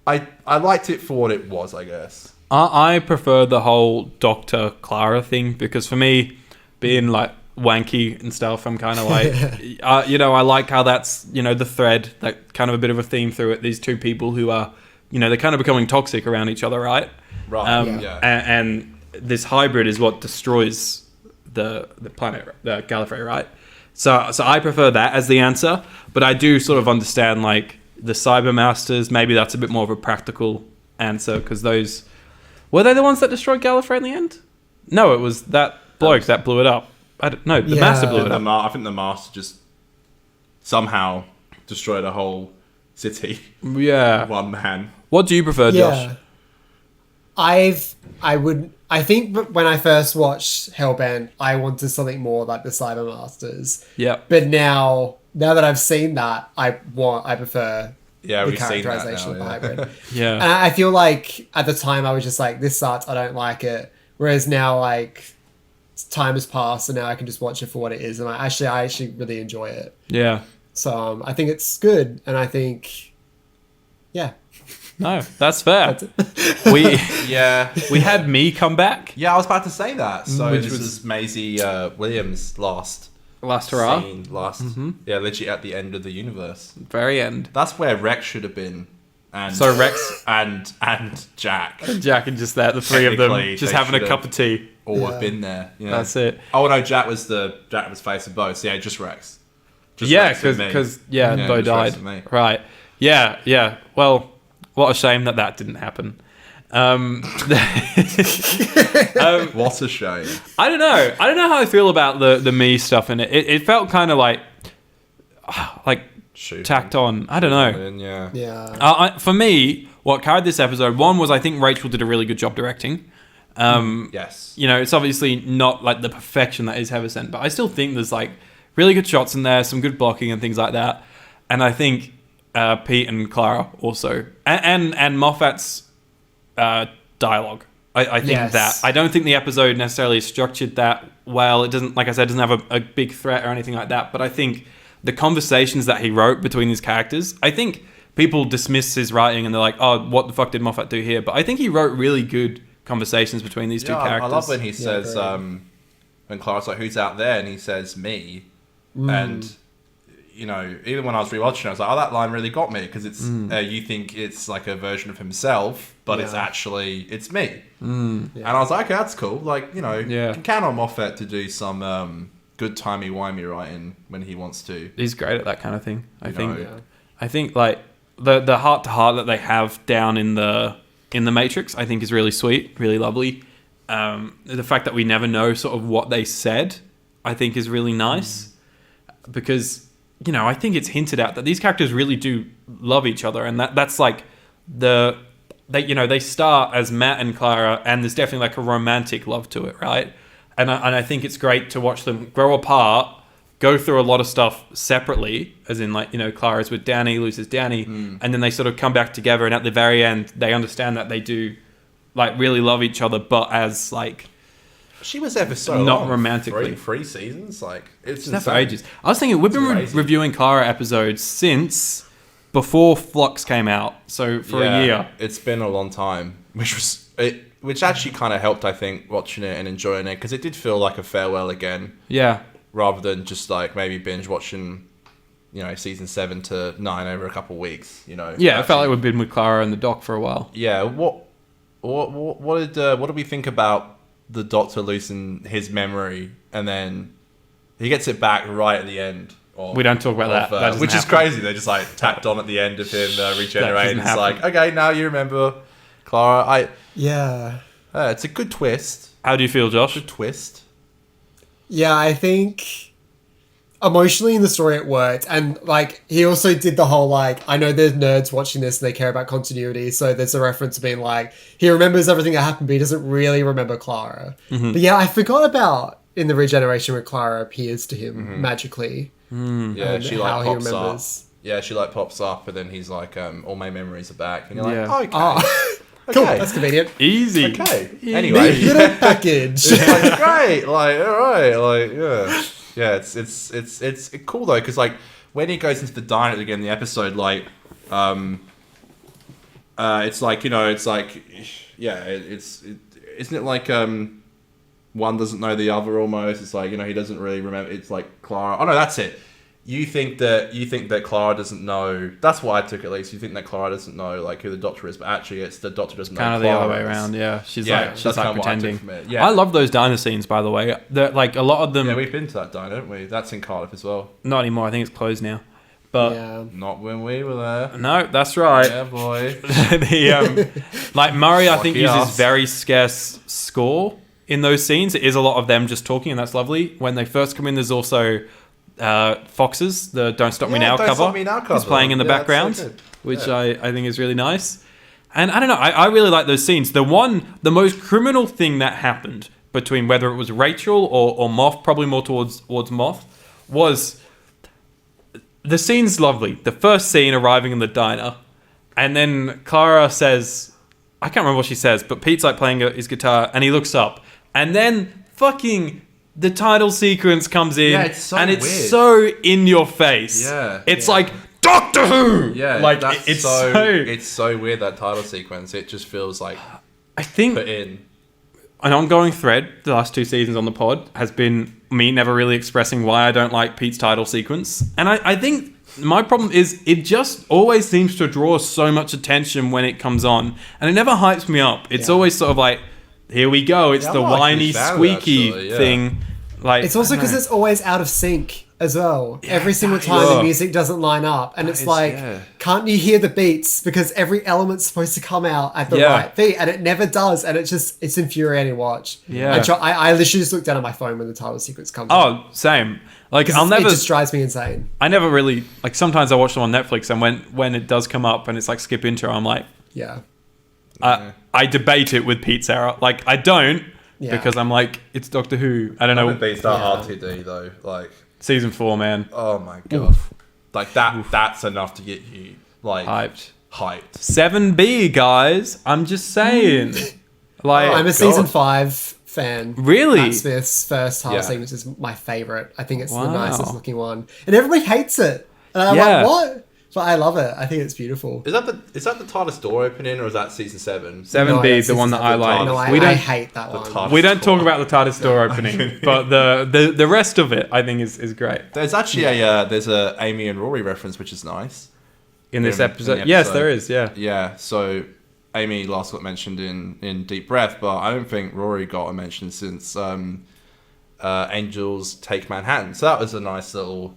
I liked it for what it was, I guess.
I prefer the whole Dr. Clara thing, because for me, being like wanky and stuff, I'm kind of like, you know, I like how that's, you know, the thread, that kind of a bit of a theme through it. These two people who are, you know, they're kind of becoming toxic around each other, right?
Right.
And this hybrid is what destroys the planet, the Gallifrey, right? So I prefer that as the answer, but I do sort of understand like the Cyber Masters. Maybe that's a bit more of a practical answer, because those were they the ones that destroyed Gallifrey in the end? No, it was that bloke that blew it up. I don't know. The Master blew it up.
I think the Master just somehow destroyed a whole city.
Yeah.
One man.
What do you prefer, Josh?
I think when I first watched Hellbent, I wanted something more like the Cyber Masters.
Yeah.
But now that I've seen that, I prefer the
we've seen that
characterization of the
now,
hybrid.
Yeah.
And I feel like at the time I was just like, this sucks, I don't like it. Whereas now, like, time has passed and now I can just watch it for what it is, and I actually really enjoy it.
Yeah.
So I think it's good, and I think, yeah.
No, that's fair.
That's it.
We had me come back.
Yeah, I was about to say that. So
Which
this
was-
was Maisie Williams' last
hurrah.
scene, literally at the end of the universe.
Very end.
That's where Rex should have been. And
So Rex
and Jack
Jack and just that, the three of them
Technically,
just
they
having a
should've-
cup of tea.
all have been there. You know?
That's it.
Oh no, Jack was facing both. So yeah, just Rex. Just
Yeah,
Rex and me.
because
Yeah,
Bo
just Rex
died.
and me.
Right. Yeah. Well, what a shame that didn't happen.
What a shame.
I don't know how I feel about the me stuff in it. It felt kind of like
Shoot.
tacked on. I don't know.
Yeah.
Yeah.
For me, what carried this episode, one was I think Rachel did a really good job directing.
Yes.
You know, it's obviously not like the perfection that is Heaven Sent, but I still think there's like really good shots in there, some good blocking and things like that. And I think Pete and Clara also, and Moffat's dialogue. I think
Yes.
that I don't think the episode necessarily is structured that well. It doesn't, like I said, doesn't have a big threat or anything like that. But I think the conversations that he wrote between these characters, I think people dismiss his writing and they're like, "Oh, what the fuck did Moffat do here?" But I think he wrote really good conversations between these two characters.
I love when he says,
great.
when Clara's like, "Who's out there?" and he says, "Me," and you know, even when I was rewatching it, I was like, "Oh, that line really got me," because it's you think it's like a version of himself, but it's me. And I was like, "Okay, that's cool." Like, you know, you can count on Moffat to do some good timey-wimey writing when he wants to.
He's great at that kind of thing. I think.
know.
I think like the heart to heart that they have down in the Matrix, I think is really sweet, really lovely. The fact that we never know sort of what they said, I think is really nice, because you know I think it's hinted at that these characters really do love each other, and that's like they start as Matt and Clara, and there's definitely like a romantic love to it, right? And I think it's great to watch them grow apart, go through a lot of stuff separately, as in like, you know, Clara's with Danny, loses Danny, and then they sort of come back together, and at the very end they understand that they do like really love each other, but as like
She was there for so
not
long.
romantically.
Three seasons. Like it's
There for
insane.
ages. I was thinking we've been
crazy.
reviewing Clara episodes since before Flux came out, so for a year.
It's been a long time, which actually kind of helped, I think, watching it and enjoying it, because it did feel like a farewell again,
Yeah.
rather than just like maybe binge watching, you know, season 7 to 9 over a couple of weeks. You know.
Yeah, it felt like we've been with Clara and the Doc for a while.
Yeah. What did we think about the Doctor losing his memory, and then he gets it back right at the end?
We don't talk about that. That doesn't
which is
happen.
crazy. They just like tapped on at the end of him regenerating. It's
happen.
like, okay, now you remember Clara.
Yeah.
It's a good twist.
How do you feel, Josh?
Good twist.
Yeah, I think emotionally in the story it worked. And like he also did the whole like, I know there's nerds watching this and they care about continuity, so there's a reference to being like, he remembers everything that happened, but he doesn't really remember Clara. But yeah, I forgot about in the regeneration where Clara appears to him magically.
Yeah,
and
she
how
like
he
pops up.
remembers.
Yeah, she like pops up, and then he's like, all my memories are back, and you're
Yeah.
like, okay,
Oh, cool.
okay.
That's convenient.
Easy.
Okay.
Easy.
Anyway,
Neat little package.
like, great. Like, all right. Like, yeah. It's cool though, because like when he goes into the diner again in the episode, like, it's like, you know, it's like, yeah, isn't it like one doesn't know the other almost? It's like, you know, he doesn't really remember. It's like Clara. Oh no, that's it. You think that Clara doesn't know. That's what I took, at least. You think that Clara doesn't know like who the Doctor is, but actually it's the Doctor doesn't know.
Kind of
Clara
the other way
is.
around, yeah. She's
that's
like
kind of what I took
pretending.
from it. Yeah.
I love those diner scenes, by the way. They're, like a lot of them.
Yeah, we've been to that diner, haven't we? That's in Cardiff as well.
Not anymore. I think it's closed now. But
Yeah.
Not when we were there.
no, that's right.
Yeah, boy.
Like Murray, I think
Lucky
uses
us.
very scarce score in those scenes. It is a lot of them just talking, and that's lovely. When they first come in, there's also Fox's, the "Don't Stop Me
Yeah,
Now"
Don't
cover.
Stop Me Now
Is
cover.
playing in the
Yeah, that's
background,
so good.
which
Yeah.
I think is really nice. And I don't know, I really like those scenes. The most criminal thing that happened between whether it was Rachel or Moff, probably more towards Moff, was the scene's lovely. The first scene arriving in the diner, and then Clara says, I can't remember what she says, but Pete's like playing his guitar, and he looks up, and then fucking the title sequence comes in,
Yeah, it's so
and it's
weird.
so in your face.
Yeah.
It's like Doctor Who.
Yeah,
like
that's
it's
it's so weird, that title sequence. It just feels like
I think
put in.
an ongoing thread the last 2 seasons on the pod has been me never really expressing why I don't like Pete's title sequence. And I think my problem is it just always seems to draw so much attention when it comes on. And it never hypes me up. It's always sort of like, here we go. It's
Yeah,
the
I'm not a
whiny,
huge fan of it,
squeaky
actually, yeah.
thing. Like
It's also
I don't
because
know.
it's always out of sync as well. Every single time
Ugh.
the music doesn't line up. And it's
is-
like,
yeah.
can't you hear the beats? Because every element's supposed to come out at the
Yeah.
right beat. And it never does. And it's infuriating to watch.
Yeah.
I literally just look down at my phone when the title sequence comes on.
Oh, same. Like I'll
It
never.
just drives me insane.
I never really like. Sometimes I watch them on Netflix, and when it does come up and it's like skip intro, I'm like,
Yeah.
I debate it with Pete Sarah. Like I don't
Yeah.
because I'm like, it's Doctor Who. I don't know.
It beats that RTD though. Like,
Season 4, man,
oh my god, like that. That's enough to get you like
hyped.
hyped.
7B, guys. I'm just saying. Like,
I'm a
God.
season 5 fan.
Really?
Matt Smith's first title
Yeah.
sequence is my favorite. I think it's
Wow.
the nicest looking one. And everybody hates it. And I'm
Yeah.
like, what? But I love it. I think it's beautiful.
Is that the TARDIS door opening, or is that season 7?
7B,
No,
is the one that I
the
like.
TARDIS.
No,
we
I
don't.
hate that
the
one.
TARDIS
We don't talk
door.
about the TARDIS door opening, but the rest of it, I think, is great
There's actually there's a Amy and Rory reference, which is nice.
in this
In the
episode. Yes,
episode.
there is. Yeah.
Yeah, so Amy last got mentioned in Deep Breath, but I don't think Rory got a mention since Angels Take Manhattan. So that was a nice little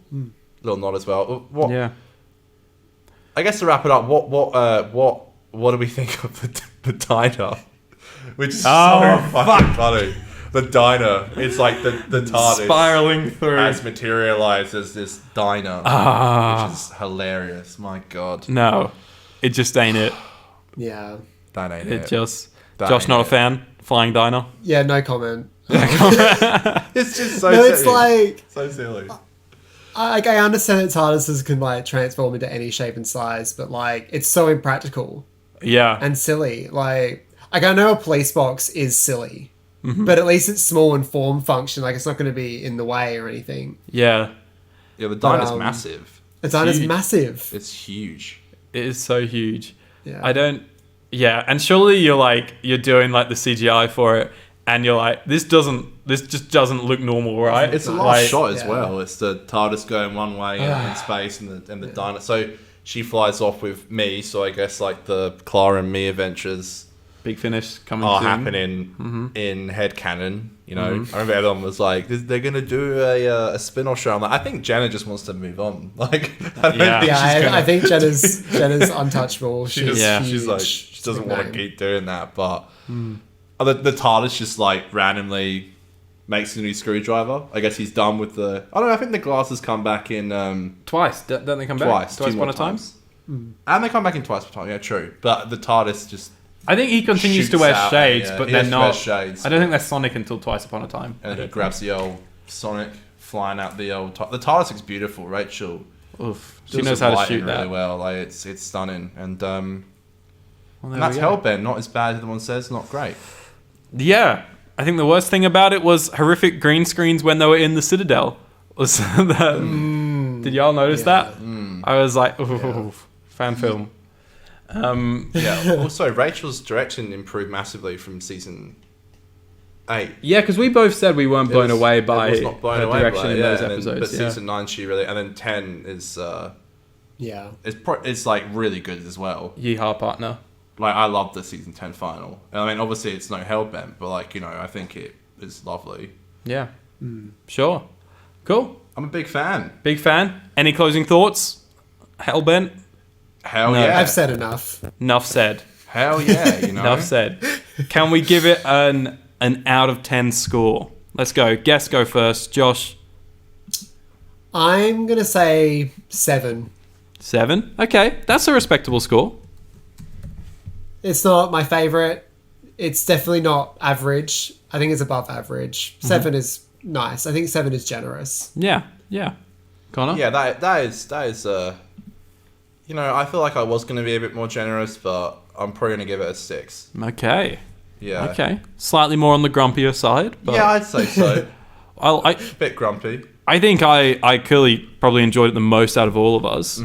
nod as well. What?
Yeah.
I guess to wrap it up, what do we think of the diner? Which is
Oh,
so fucking funny. The diner. It's like the TARDIS
Spiraling through.
has materialized as this diner,
Ah.
which is hilarious. My God,
No, it just ain't it.
Yeah.
that ain't
It
it.
just.
That
Josh,
ain't
not a
it.
fan. Flying diner.
Yeah, no comment.
It's just so.
No, it's
silly.
like,
so silly.
I understand that TARDISes can like transform into any shape and size, but like it's so impractical
Yeah.
and silly. Like I know a police box is silly, but at least it's small and form function. Like it's not going to be in the way or anything.
Yeah.
Yeah, the dino's massive.
The dino's
huge.
massive.
It's huge.
It is so huge.
Yeah.
Yeah, and surely you're doing like the CGI for it, and you're like, this just doesn't look normal, right?
It's a
Like,
last shot as
yeah.
well. It's the TARDIS going one way in space, and the dino. So she flies off with me. So I guess like the Clara and me adventures
Big Finish coming
are
soon.
happening in headcanon. You know, I remember everyone was like, "They're gonna do a spin-off show." I'm like, I think Jenna just wants to move on. Like, I don't
Yeah.
think
Yeah,
she's gonna.
I think Jenna's untouchable. She's
Yeah.
She's like,
huge.
she doesn't
Big
want to
name.
keep doing that. But the TARDIS just like randomly makes a new screwdriver. I guess he's done with the. I don't know. I think the glasses come back in
Twice. Don't they come back?
twice.
Twice
two
upon
more
a time?
times. And they come back in twice per time. Yeah, true. But the TARDIS just.
I think he continues to
Shoots
wear
out,
shades,
yeah.
but
He
they're
has to wear
not.
shades,
I don't think they're Sonic until Twice Upon a Time.
And he grabs the old Sonic flying out the old. The TARDIS looks beautiful. Rachel.
Oof. She
does
knows
the
how to
lighting
shoot that.
really well. Like it's stunning, and
Well,
and
there
that's
we go.
Hellbent. Not as bad as everyone says. Not great.
Yeah, I think the worst thing about it was horrific green screens when they were in the Citadel. Was that? Did y'all notice that? I was like, ooh, fan film.
Yeah. Also, Rachel's direction improved massively from season 8.
Yeah, because we both said we weren't blown away by
It was not blown
her
away
direction
by it,
in
yeah,
those
and then-
episodes.
But
Yeah.
season 9, she really, and then 10 is
Yeah.
it's like really good as well.
Yeehaw, partner.
Like I love the season 10 final. And I mean, obviously it's no Hellbent, but like I think it is lovely.
Yeah. Sure. Cool.
I'm a big fan.
Big fan. Any closing thoughts? Hellbent?
Hell
No.
yeah.
I've said enough.
Enough said.
Hell yeah.
Enough said. Can we give it an out of 10 score? Let's go. Guest go first. Josh.
I'm gonna say 7.
7. Okay. That's a respectable score.
It's not my favorite. It's definitely not average. I think it's above average. 7 is nice. I think 7 is generous.
Yeah. Yeah. Connor?
Yeah, that is I feel like I was going to be a bit more generous, but I'm probably going to give it a 6.
Okay.
Yeah.
Okay. Slightly more on the grumpier side. But
Yeah, I'd say so.
I
Bit grumpy.
I think I clearly probably enjoyed it the most out of all of us.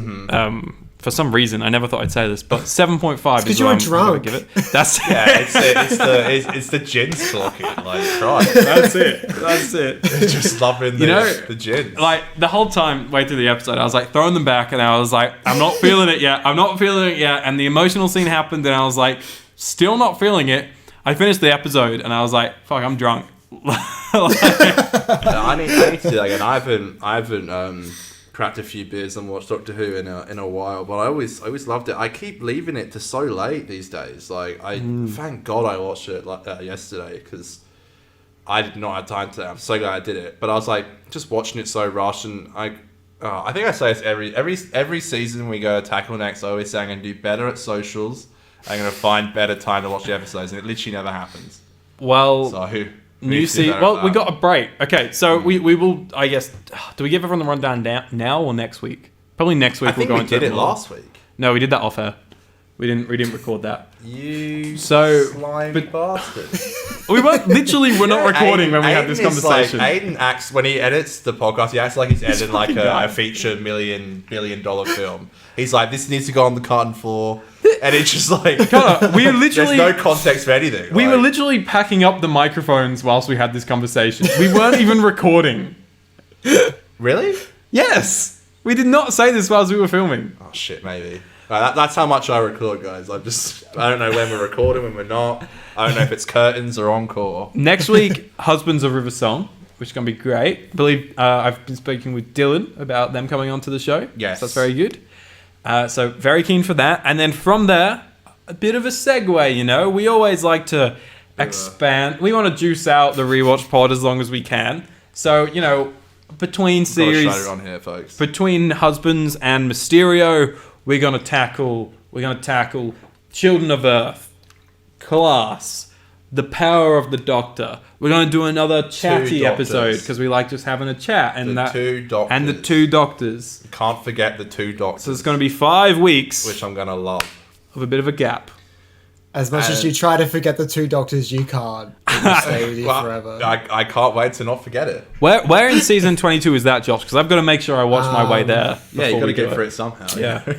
For some reason, I never thought I'd say this, but 7.5 is
'cause you
what
were
I'm
drunk.
gonna give it. That's
Yeah, it's the gins talking. Like, Christ.
That's it. That's it.
Just loving the gins.
Like the whole time, way through the episode, I was like throwing them back, and I was like, I'm not feeling it yet. I'm not feeling it yet. And the emotional scene happened, and I was like, still not feeling it. I finished the episode, and I was like, fuck, I'm drunk.
I need to do that again. I haven't cracked a few beers and watched Doctor Who in a while, but I always loved it. I keep leaving it to so late these days. Like thank God I watched it yesterday because I did not have time to. I'm so glad I did it. But I was like just watching it so rushed, and I think I say this every season we go to Tackle Next. I always say I'm going to do better at socials. I'm going to find better time to watch the episodes, and it literally never happens.
Well,
So.
new season. Well, we got a break. Okay, so we will. I guess. Do we give everyone the rundown now or next week? Probably next week.
I think
we'll go
we
into
did it
more.
last week.
No, we did that off air. We didn't record that.
You
but-
slimy bastard.
We're not recording when we had this
Aiden is
conversation.
Like, Aiden acts when he edits the podcast. He acts like he's editing like a feature $1 billion film. He's like, this needs to go on the cutting floor, and it's just like
Connor, we literally
there's no context for anything.
we
like,
were literally packing up the microphones whilst we had this conversation. We weren't even recording.
really.
Yes, we did not say this whilst we were filming.
Oh shit, maybe. That's how much I record, guys. I don't know when we're recording, when we're not. I don't know if it's curtains or encore.
Next week, Husbands of River Song, which is going to be great. I believe I've been speaking with Dylan about them coming onto the show.
Yes.
So that's very good. So very keen for that. And then from there, a bit of a segue, We always like to expand. We want to juice out the rewatch pod as long as we can. So, between series,
Got to shut it on here, folks.
between Husbands and Mysterio, we're gonna tackle Children of Earth, Class, the power of the Doctor. We're going to do another chatty
doctors.
episode because we like just having a chat. And
The two doctors.
And the two doctors.
Can't forget the two doctors.
So it's going to be 5 weeks
which I'm going to love.
of a bit of a gap.
As much as you try to forget the two doctors, you can't. They will stay with you
Well,
forever.
I can't wait to not forget it.
Where in season 22 is that, Josh? Because I've got to make sure I watch my way there.
Yeah, you
before
got to
we
get
do
through it somehow.
Yeah.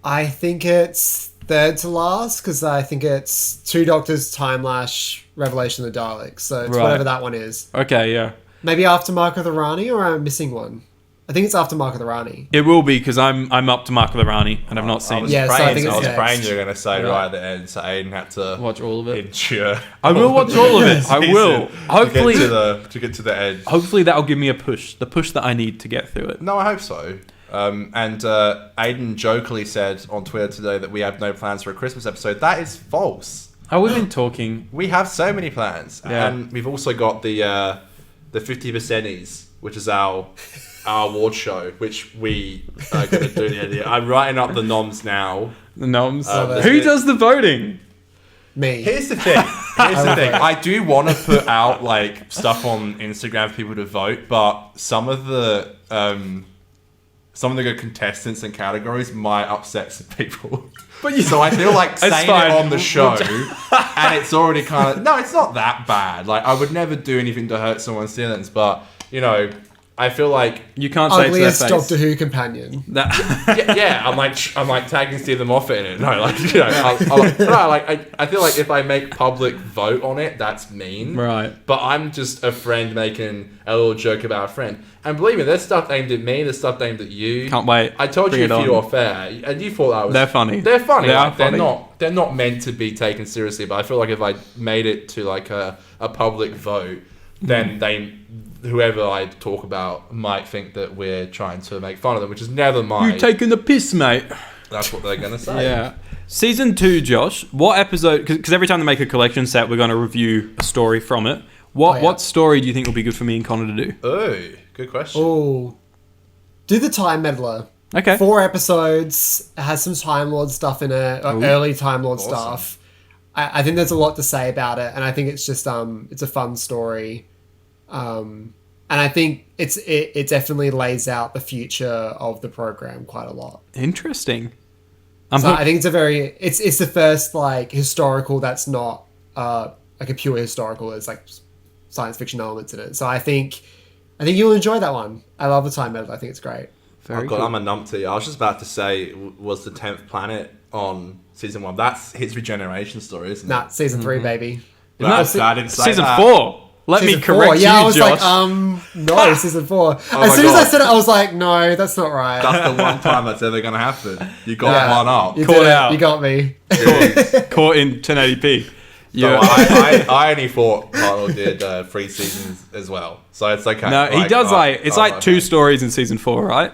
I think it's third to last because I think it's two doctors, Time Lash, Revelation of the Daleks. So it's
Right.
whatever that one is.
Okay, yeah.
Maybe after Mark of the Rani, or I'm missing one. I think it's after Mark of the Rani.
It will be because I'm up to Mark of the Rani and I've not
I
seen
was
it.
Yeah, so I
praying,
think it's
I was
next.
praying you were going to say
Right.
right at the end, so Aiden had to
Watch all of it.
endure.
I will watch all of it. I will. Hopefully,
to get to the end.
hopefully that'll give me a push. The push that I need to get through it.
No, I hope so. And Aiden jokingly said on Twitter today that we have no plans for a Christmas episode. That is false.
Oh, we've been talking.
We have so many plans,
Yeah.
and we've also got the 50%ies, which is our award show, which we are going to do the end of the year. I'm writing up the noms now.
The noms.
Love
Who
it.
does the voting?
Me.
Here's the thing. I do want to put out like stuff on Instagram for people to vote, but some of the good contestants and categories might upset some people.
But
So I feel like saying
fine.
it on the show, and it's already kind of... No, it's not that bad. Like, I would never do anything to hurt someone's feelings, but, you know, I feel like...
You can't say it to their
Ugliest
face.
Doctor Who companion.
That-
Yeah, I'm like tagging Stephen Moffat in it. No, like, you know, I feel like if I make public vote on it, that's mean.
Right.
But I'm just a friend making a little joke about a friend. And believe me, there's stuff aimed at me, there's stuff aimed at you.
Can't wait.
I told
Bring
you
it
a few
on.
off air, and you thought that was...
They're funny.
They're funny.
They are
like,
funny.
They're not meant to be taken seriously, but I feel like if I made it to like a public vote, then whoever I talk about might think that we're trying to make fun of them, which is never mine.
You're taking the piss, mate.
That's what they're going to say.
Yeah. Season 2, Josh. What episode? Because every time they make a collection set, we're going to review a story from it. What story do you think will be good for me and Connor to do?
Oh, good question.
Oh. Do the Time Meddler.
Okay.
4 episodes. It has some Time Lord stuff in it. Or
Ooh.
early Time Lord
Awesome.
stuff. I think there's a lot to say about it. And I think it's just, it's a fun story. And I think it definitely lays out the future of the program quite a lot.
Interesting.
So I think it's the first like historical that's not like a pure historical. It's like science fiction elements in it. So I think you'll enjoy that one. I love the Time Meddler. I think it's great.
Very
Oh god,
cool.
I'm a numpty. I was just about to say, was the 10th planet on season 1? That's his regeneration story, isn't it?
Nah, season 3, baby.
Well, I didn't say
Season
that.
4. Let
Season
me correct
4.
you,
Yeah, I was
Josh.
like, no, season 4.
my
As soon as I
God.
said it, I was like, no, that's not right.
That's the one time that's ever going to happen. You got
Yeah.
one up.
You
Caught
did it.
out.
You got me.
Caught in 1080p.
So
Yeah.
I only thought Arnold did 3 seasons as well. So it's okay.
No, he does it's
oh,
like
okay.
2 stories in season 4, right?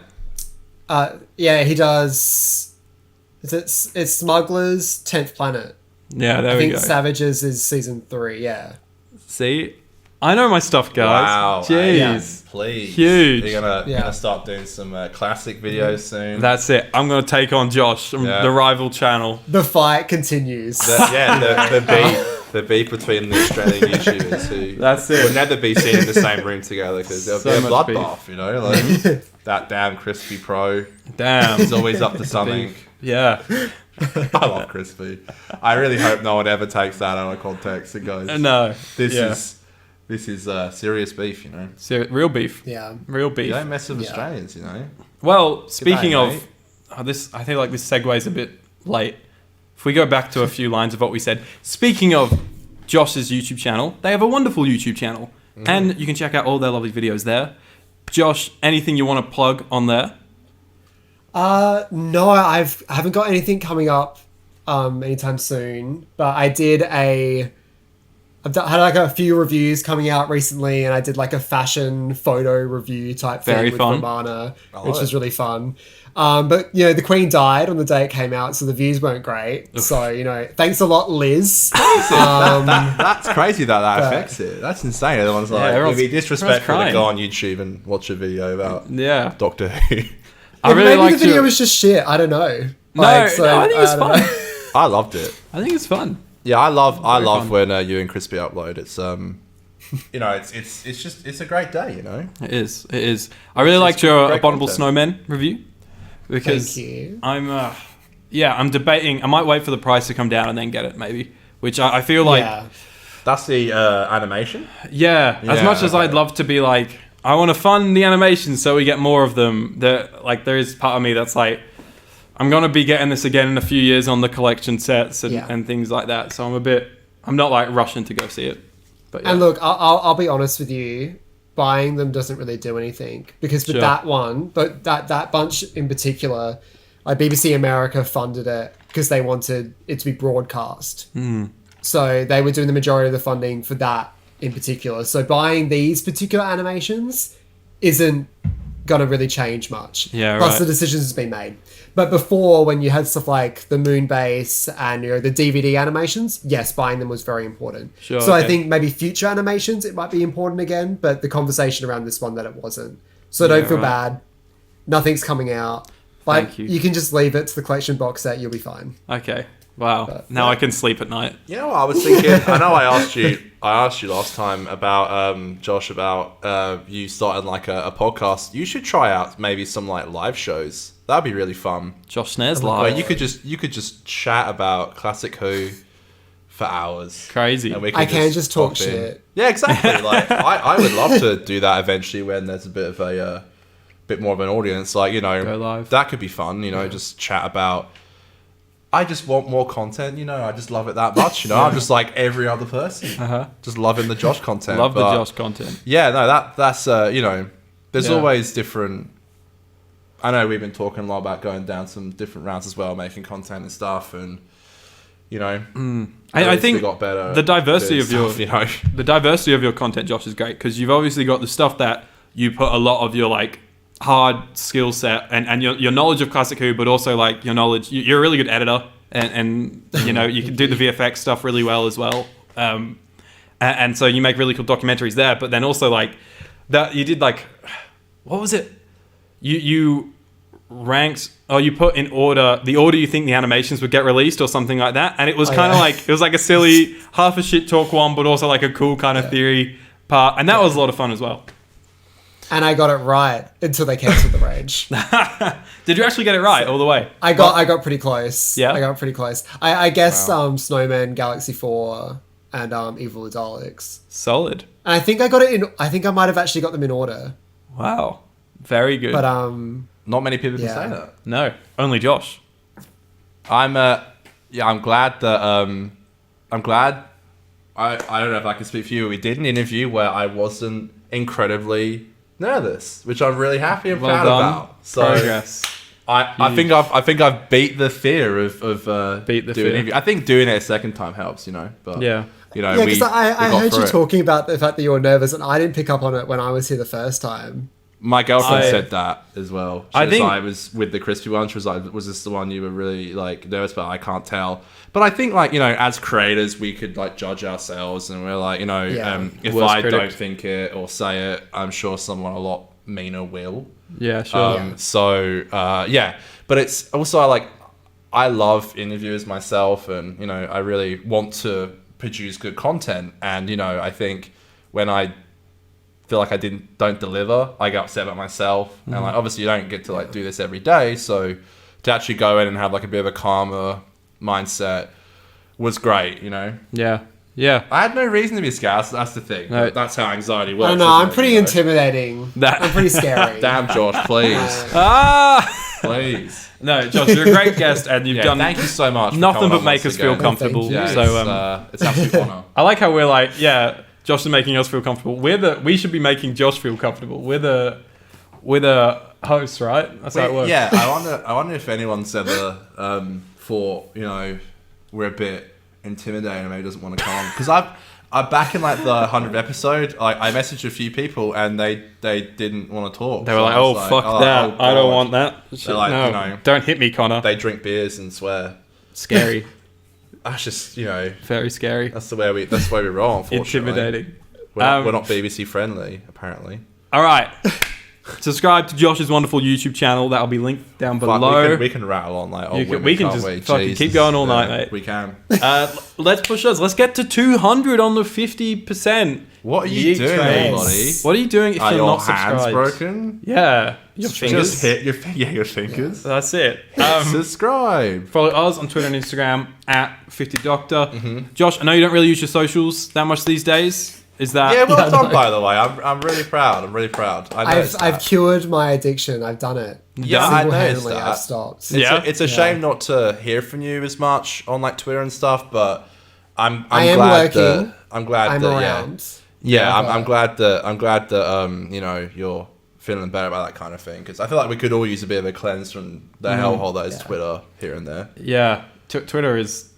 Yeah, he does. It's Smugglers, 10th Planet.
Yeah, there
I
we
think
go.
Savages is season 3, yeah.
See? I know my stuff, guys.
Wow.
Jeez.
Please.
Huge.
You're gonna
Yeah.
start doing some classic videos soon.
That's it. I'm going to take on Josh from
Yeah.
the rival channel.
The fight continues.
The beef between the Australian YouTubers who
That's it.
will never be seen in the same room together because there'll
So
be a
much
bloodbath, you know? Like, that damn Crispy Pro
Damn.
is always up to something.
Yeah.
I love Crispy. I really hope no one ever takes that out of context and goes,
No.
this is serious beef, you know?
Real beef.
Yeah.
Real
You
beef.
don't mess with
Yeah.
Australians, you know?
Well, speaking
G'day,
of
mate.
I feel like this segue's a bit late. If we go back to a few lines of what we said. Speaking of Josh's YouTube channel, they have a wonderful YouTube channel. And you can check out all their lovely videos there. Josh, anything you want to plug on there?
No, I haven't got anything coming up anytime soon, but I did had like a few reviews coming out recently, and I did like a fashion photo review type thing
Very
with
fun.
Romana,
love
which
it.
was really fun. But you know, the Queen died on the day it came out, so the views weren't great. So you know, thanks a lot, Liz.
That's crazy that affects it. That's insane. Everyone's like, it'd
everyone's-
be disrespectful
everyone's
to
crying.
go on YouTube and watch a video about
Yeah.
Doctor Who.
I really
Maybe
liked
the video
your...
was just shit. I don't know.
No, I think it's
don't
fun.
know.
I loved it.
I think it's fun.
Yeah, I love
fun.
when you and Crispy upload. It's you know, it's a great day. You know,
It is. I really liked your
great
Abominable
content.
Snowmen review because
Thank you.
I'm debating. I might wait for the price to come down and then get it, maybe. Which I feel like,
Yeah.
that's the animation.
as much as
okay.
I'd love to be like, I want to fund the animations so we get more of them. There is part of me that's like, I'm gonna be getting this again in a few years on the collection sets and things like that. So I'm not like rushing to go see it. But yeah.
And look, I'll be honest with you. Buying them doesn't really do anything because with
Sure.
that one, but that bunch in particular, like BBC America funded it because they wanted it to be broadcast. So they were doing the majority of the funding for that in particular. So buying these particular animations isn't gonna really change much.
Yeah,
Plus
right.
the decisions has been made. But before, when you had stuff like the Moonbase and the DVD animations, yes, buying them was very important.
Sure,
so I
okay.
think maybe future animations it might be important again, but the conversation around this one that it wasn't. So don't feel
right.
bad. Nothing's coming out. Like
Thank you.
you can just leave it to the collection box set. You'll be fine.
Okay. Wow. Now I can sleep at night.
You know what I was thinking? I know I asked you last time about Josh about you starting like a podcast. You should try out maybe some like live shows. That'd be really fun.
Josh Snares
Where
live.
you could just chat about Classic Who for hours.
Crazy.
And we
I can just talk
pop in.
shit.
Yeah, exactly. Like I would love to do that eventually when there's a bit of a bit more of an audience. Like
Go live.
that could be fun. Just chat about. I just want more content. I just love it that much. I'm just like every other person. Just loving the Josh content.
Love the
But,
Josh content.
Yeah, no, that's there's
Yeah.
always different. I know we've been talking a lot about going down some different routes as well, making content and stuff, and
I think
got better.
the diversity of your
stuff,
the diversity of your content, Josh, is great because you've obviously got the stuff that you put a lot of your like hard skill set and your knowledge of Classic Who, but also like your knowledge. You're a really good editor, and you can do the VFX stuff really well as well. And so you make really cool documentaries there. But then also like that you did like, what was it? You ranked, or you put in order the order you think the animations would get released or something like that, and it was kind of like it was like a silly half a shit talk one, but also like a cool kind of theory part, and that was a lot of fun as well.
And I got it right until they cancelled the rage.
Did you actually get it right all the way?
I got pretty close.
Yeah?
I got pretty close. I guess Snowman, Galaxy 4, and Evil the Daleks.
Solid.
And I think I got it in. I think I might have actually got them in order.
Wow. Very good.
But
Not many people can
Yeah.
say that.
No, only Josh.
I'm glad that I'm glad. I don't know if I can speak for you. We did an interview where I wasn't incredibly nervous, which I'm really happy and
Well
proud
done.
about. So
Progress.
I think I've beat the fear of
Beat the
doing
fear.
interview. I think doing it a second time helps, But
Yeah.
yeah, because I heard you talking about the fact that you were nervous, and I didn't pick up on it when I was here the first time.
My girlfriend
I-
said that as well.
I think-
I was with the crispy one. She was like, "Was this the one you were really like nervous about?" I can't tell, but I think like as creators, we could like judge ourselves, and we're like, if
Worst
I
critic.
don't think it or say it, I'm sure someone a lot meaner will.
Yeah, sure.
But it's also I love interviewers myself, and I really want to produce good content, and I think when I feel like I don't deliver, I get upset about myself, and like obviously you don't get to like do this every day, so to actually go in and have like a bit of a calmer mindset was great.
Yeah.
I had no reason to be scared. That's the thing.
No.
That's how anxiety
I
works.
don't know.
isn't
I'm
it,
pretty intimidating. I'm pretty scary.
Damn, Josh, please,
Ah!
please.
No, Josh, you're a great guest, and you've done
Thank you so much. for
nothing
coming
but
on
make
once
us feel
again.
comfortable.
Yeah,
So
it's absolute honor.
I like how we're like, Josh is making us feel comfortable. We should be making Josh feel comfortable. We're the hosts, right? That's how it works.
Yeah, I wonder if anyone's ever thought we're a bit intimidating and maybe doesn't want to come on, because I'm back in like the 100th episode. I messaged a few people and they didn't want to talk.
They were
So
like,
I
"Oh
was
fuck
like,
that!
oh,
I don't
God."
want that."
They're like,
no, don't hit me, Connor.
They drink beers and swear.
Scary,
That's just
very scary,
that's the way we roll. Unfortunately,
intimidating.
We're not BBC friendly apparently.
All right, Subscribe to Josh's wonderful YouTube channel. That'll be linked down below.
We can rattle on like
we can just fucking keep going all night, mate.
We can.
Let's push us. Let's get to 200 on the 50%.
What are you doing, everybody?
What are you doing if
Are
you're
your
not
hands
subscribed?
broken?
Yeah, your fingers.
Just hit your fingers.
That's it.
Subscribe.
Follow us on Twitter and Instagram at 50doctor. Josh, I know you don't really use your socials that much these days. Is that?
Yeah, well done, by the way. I'm really proud.
I've cured my addiction. I've done it.
Yeah, I noticed
Single-handedly,
that.
I've stopped.
It's a shame not to hear from you as much on like Twitter and stuff, but I'm
am
glad
lurking.
I'm glad
I'm
that
around.
I'm glad that you know, you're feeling better about that kind of thing, because I feel like we could all use a bit of a cleanse from the hellhole that is Twitter here and there.
Yeah, Twitter is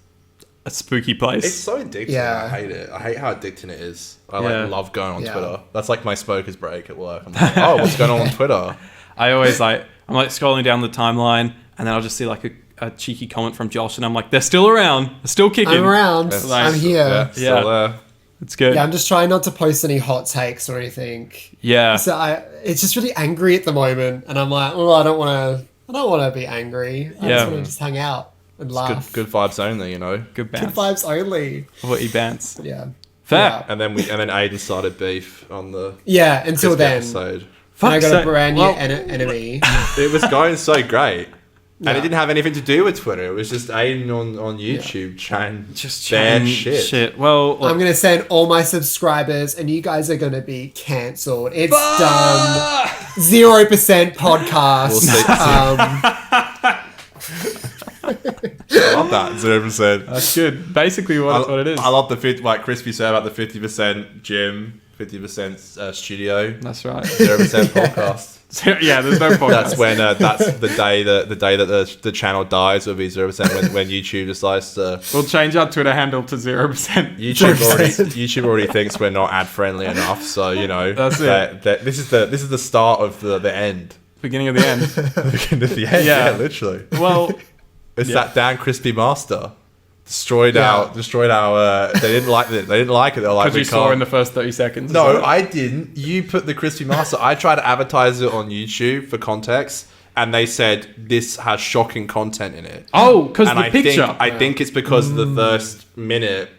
a spooky place.
It's so addicting.
Yeah.
I hate it. I hate how addicting it is. I love going on
Yeah.
Twitter. That's like my smoker's break at work. I'm like, oh, what's going on Twitter?
I always I'm scrolling down the timeline, and then I'll just see like a cheeky comment from Josh, and I'm like, they're still around. They're still kicking.
I'm around.
That's
I'm here.
Yeah, still there.
It's good.
Yeah, I'm just trying not to post any hot takes or anything.
Yeah.
So it's just really angry at the moment, and I'm like, oh, I don't want to be angry. I just want to just hang out and laugh.
Good vibes only, you know.
Good
Good
bounce.
vibes only.
What he bounce.
Yeah.
Fair.
Yeah.
And then Aiden started beef on the
Yeah. Until
Crispy
then,
episode.
and I got
Fuck's
a brand new
sake.
enemy.
It was going so great.
Yeah.
And it didn't have anything to do with Twitter. It was just Aiden on YouTube chatting
Just
bad
chatting shit. Well, look,
I'm gonna send all my subscribers, and you guys are gonna be cancelled. It's done. 0% podcast.
We'll see. I love that 0%.
that's good. Basically, what it is.
I love the like Crispy said about the 50% gym, 50% studio,
That's right.
0% podcast.
Yeah, there's no podcast.
That's when that's the day that the channel dies will be 0% when YouTube decides to.
We'll change our Twitter handle to 0%.
YouTube already thinks we're not ad friendly enough, so you know
That's it.
this is the start of the end.
Beginning of the end.
Beginning of the end.
Yeah.
Yeah, literally.
Well,
It's that Dan Crispy Master destroyed our. They didn't like it. They didn't like it. They're like,
because
we
you saw
can't.
in the first 30 seconds.
No, I didn't. You put the Crispy Master. I tried to advertise it on YouTube for context, and they said this has shocking content in it.
Oh, because the
I
picture.
I think it's because the first minute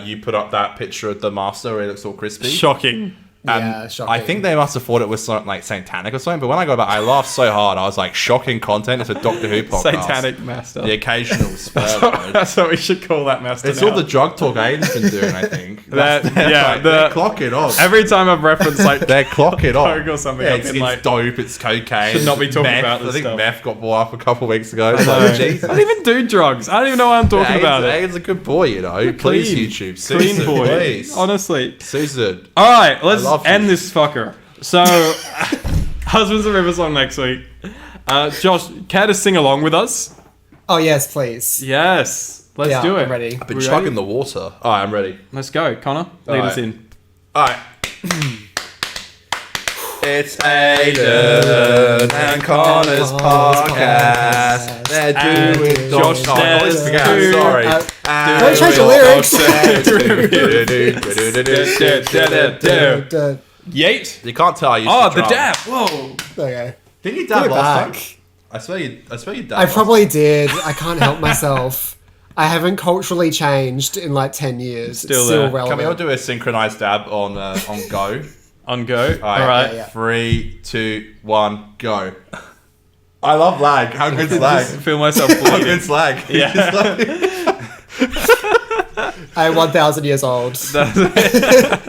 you put up that picture of the master where it looks all crispy.
Shocking.
Yeah, shocking.
I think they must have thought it was something like satanic or something. But when I got back, I laughed so hard. I was like, shocking content. It's a Doctor Who podcast.
Satanic master.
The occasional sperm.
That's what we should call that master.
It's
now.
all the drug talk Aiden's been doing, I think.
That- yeah,
they're clocking off.
Every time I've referenced like
They're clocking off.
coke or something,
Yeah,
I've
it's,
been
it's
like,
dope. It's cocaine.
Should not be talking
meth.
about this
I think
stuff.
meth got bought up a couple of weeks ago. It's
I
like,
don't
Jesus.
even do drugs. I don't even know why I'm talking about it.
Aiden's a good boy, you know. Please,
Clean.
YouTube.
Clean
Susan,
boy.
Please.
Honestly.
Susan.
All right, let's
love
end
you.
this fucker. So, Husbands of River song next week. Josh, care to sing along with us?
Oh yes, please.
Yes. Let's
Yeah,
do it.
I'm ready.
I've been
We
chugging
ready?
the water. All right, I'm ready.
Let's go. Connor, lead us
right.
in.
All right. It's Aiden and Connor's podcast. They're
And
doing
Josh
I always
says
forget.
to-
Sorry.
Don't change the lyrics.
Yeet.
You can't tell I used
Oh,
to
the
drum.
dab. Whoa.
Okay.
Didn't you
Put
dab
it
last
back.
time? I swear you dabbed.
I probably did. I can't help myself. I haven't culturally changed in like 10 years.
Still
it's
there.
still relevant.
Can we all do a synchronized dab on go?
On go.
All
All right.
yeah.
3, 2, 1, go. I love lag. How good's lag?
Feel myself
How
bleeding.
good's lag?
Yeah.
I'm 1,000 years old.
That's it.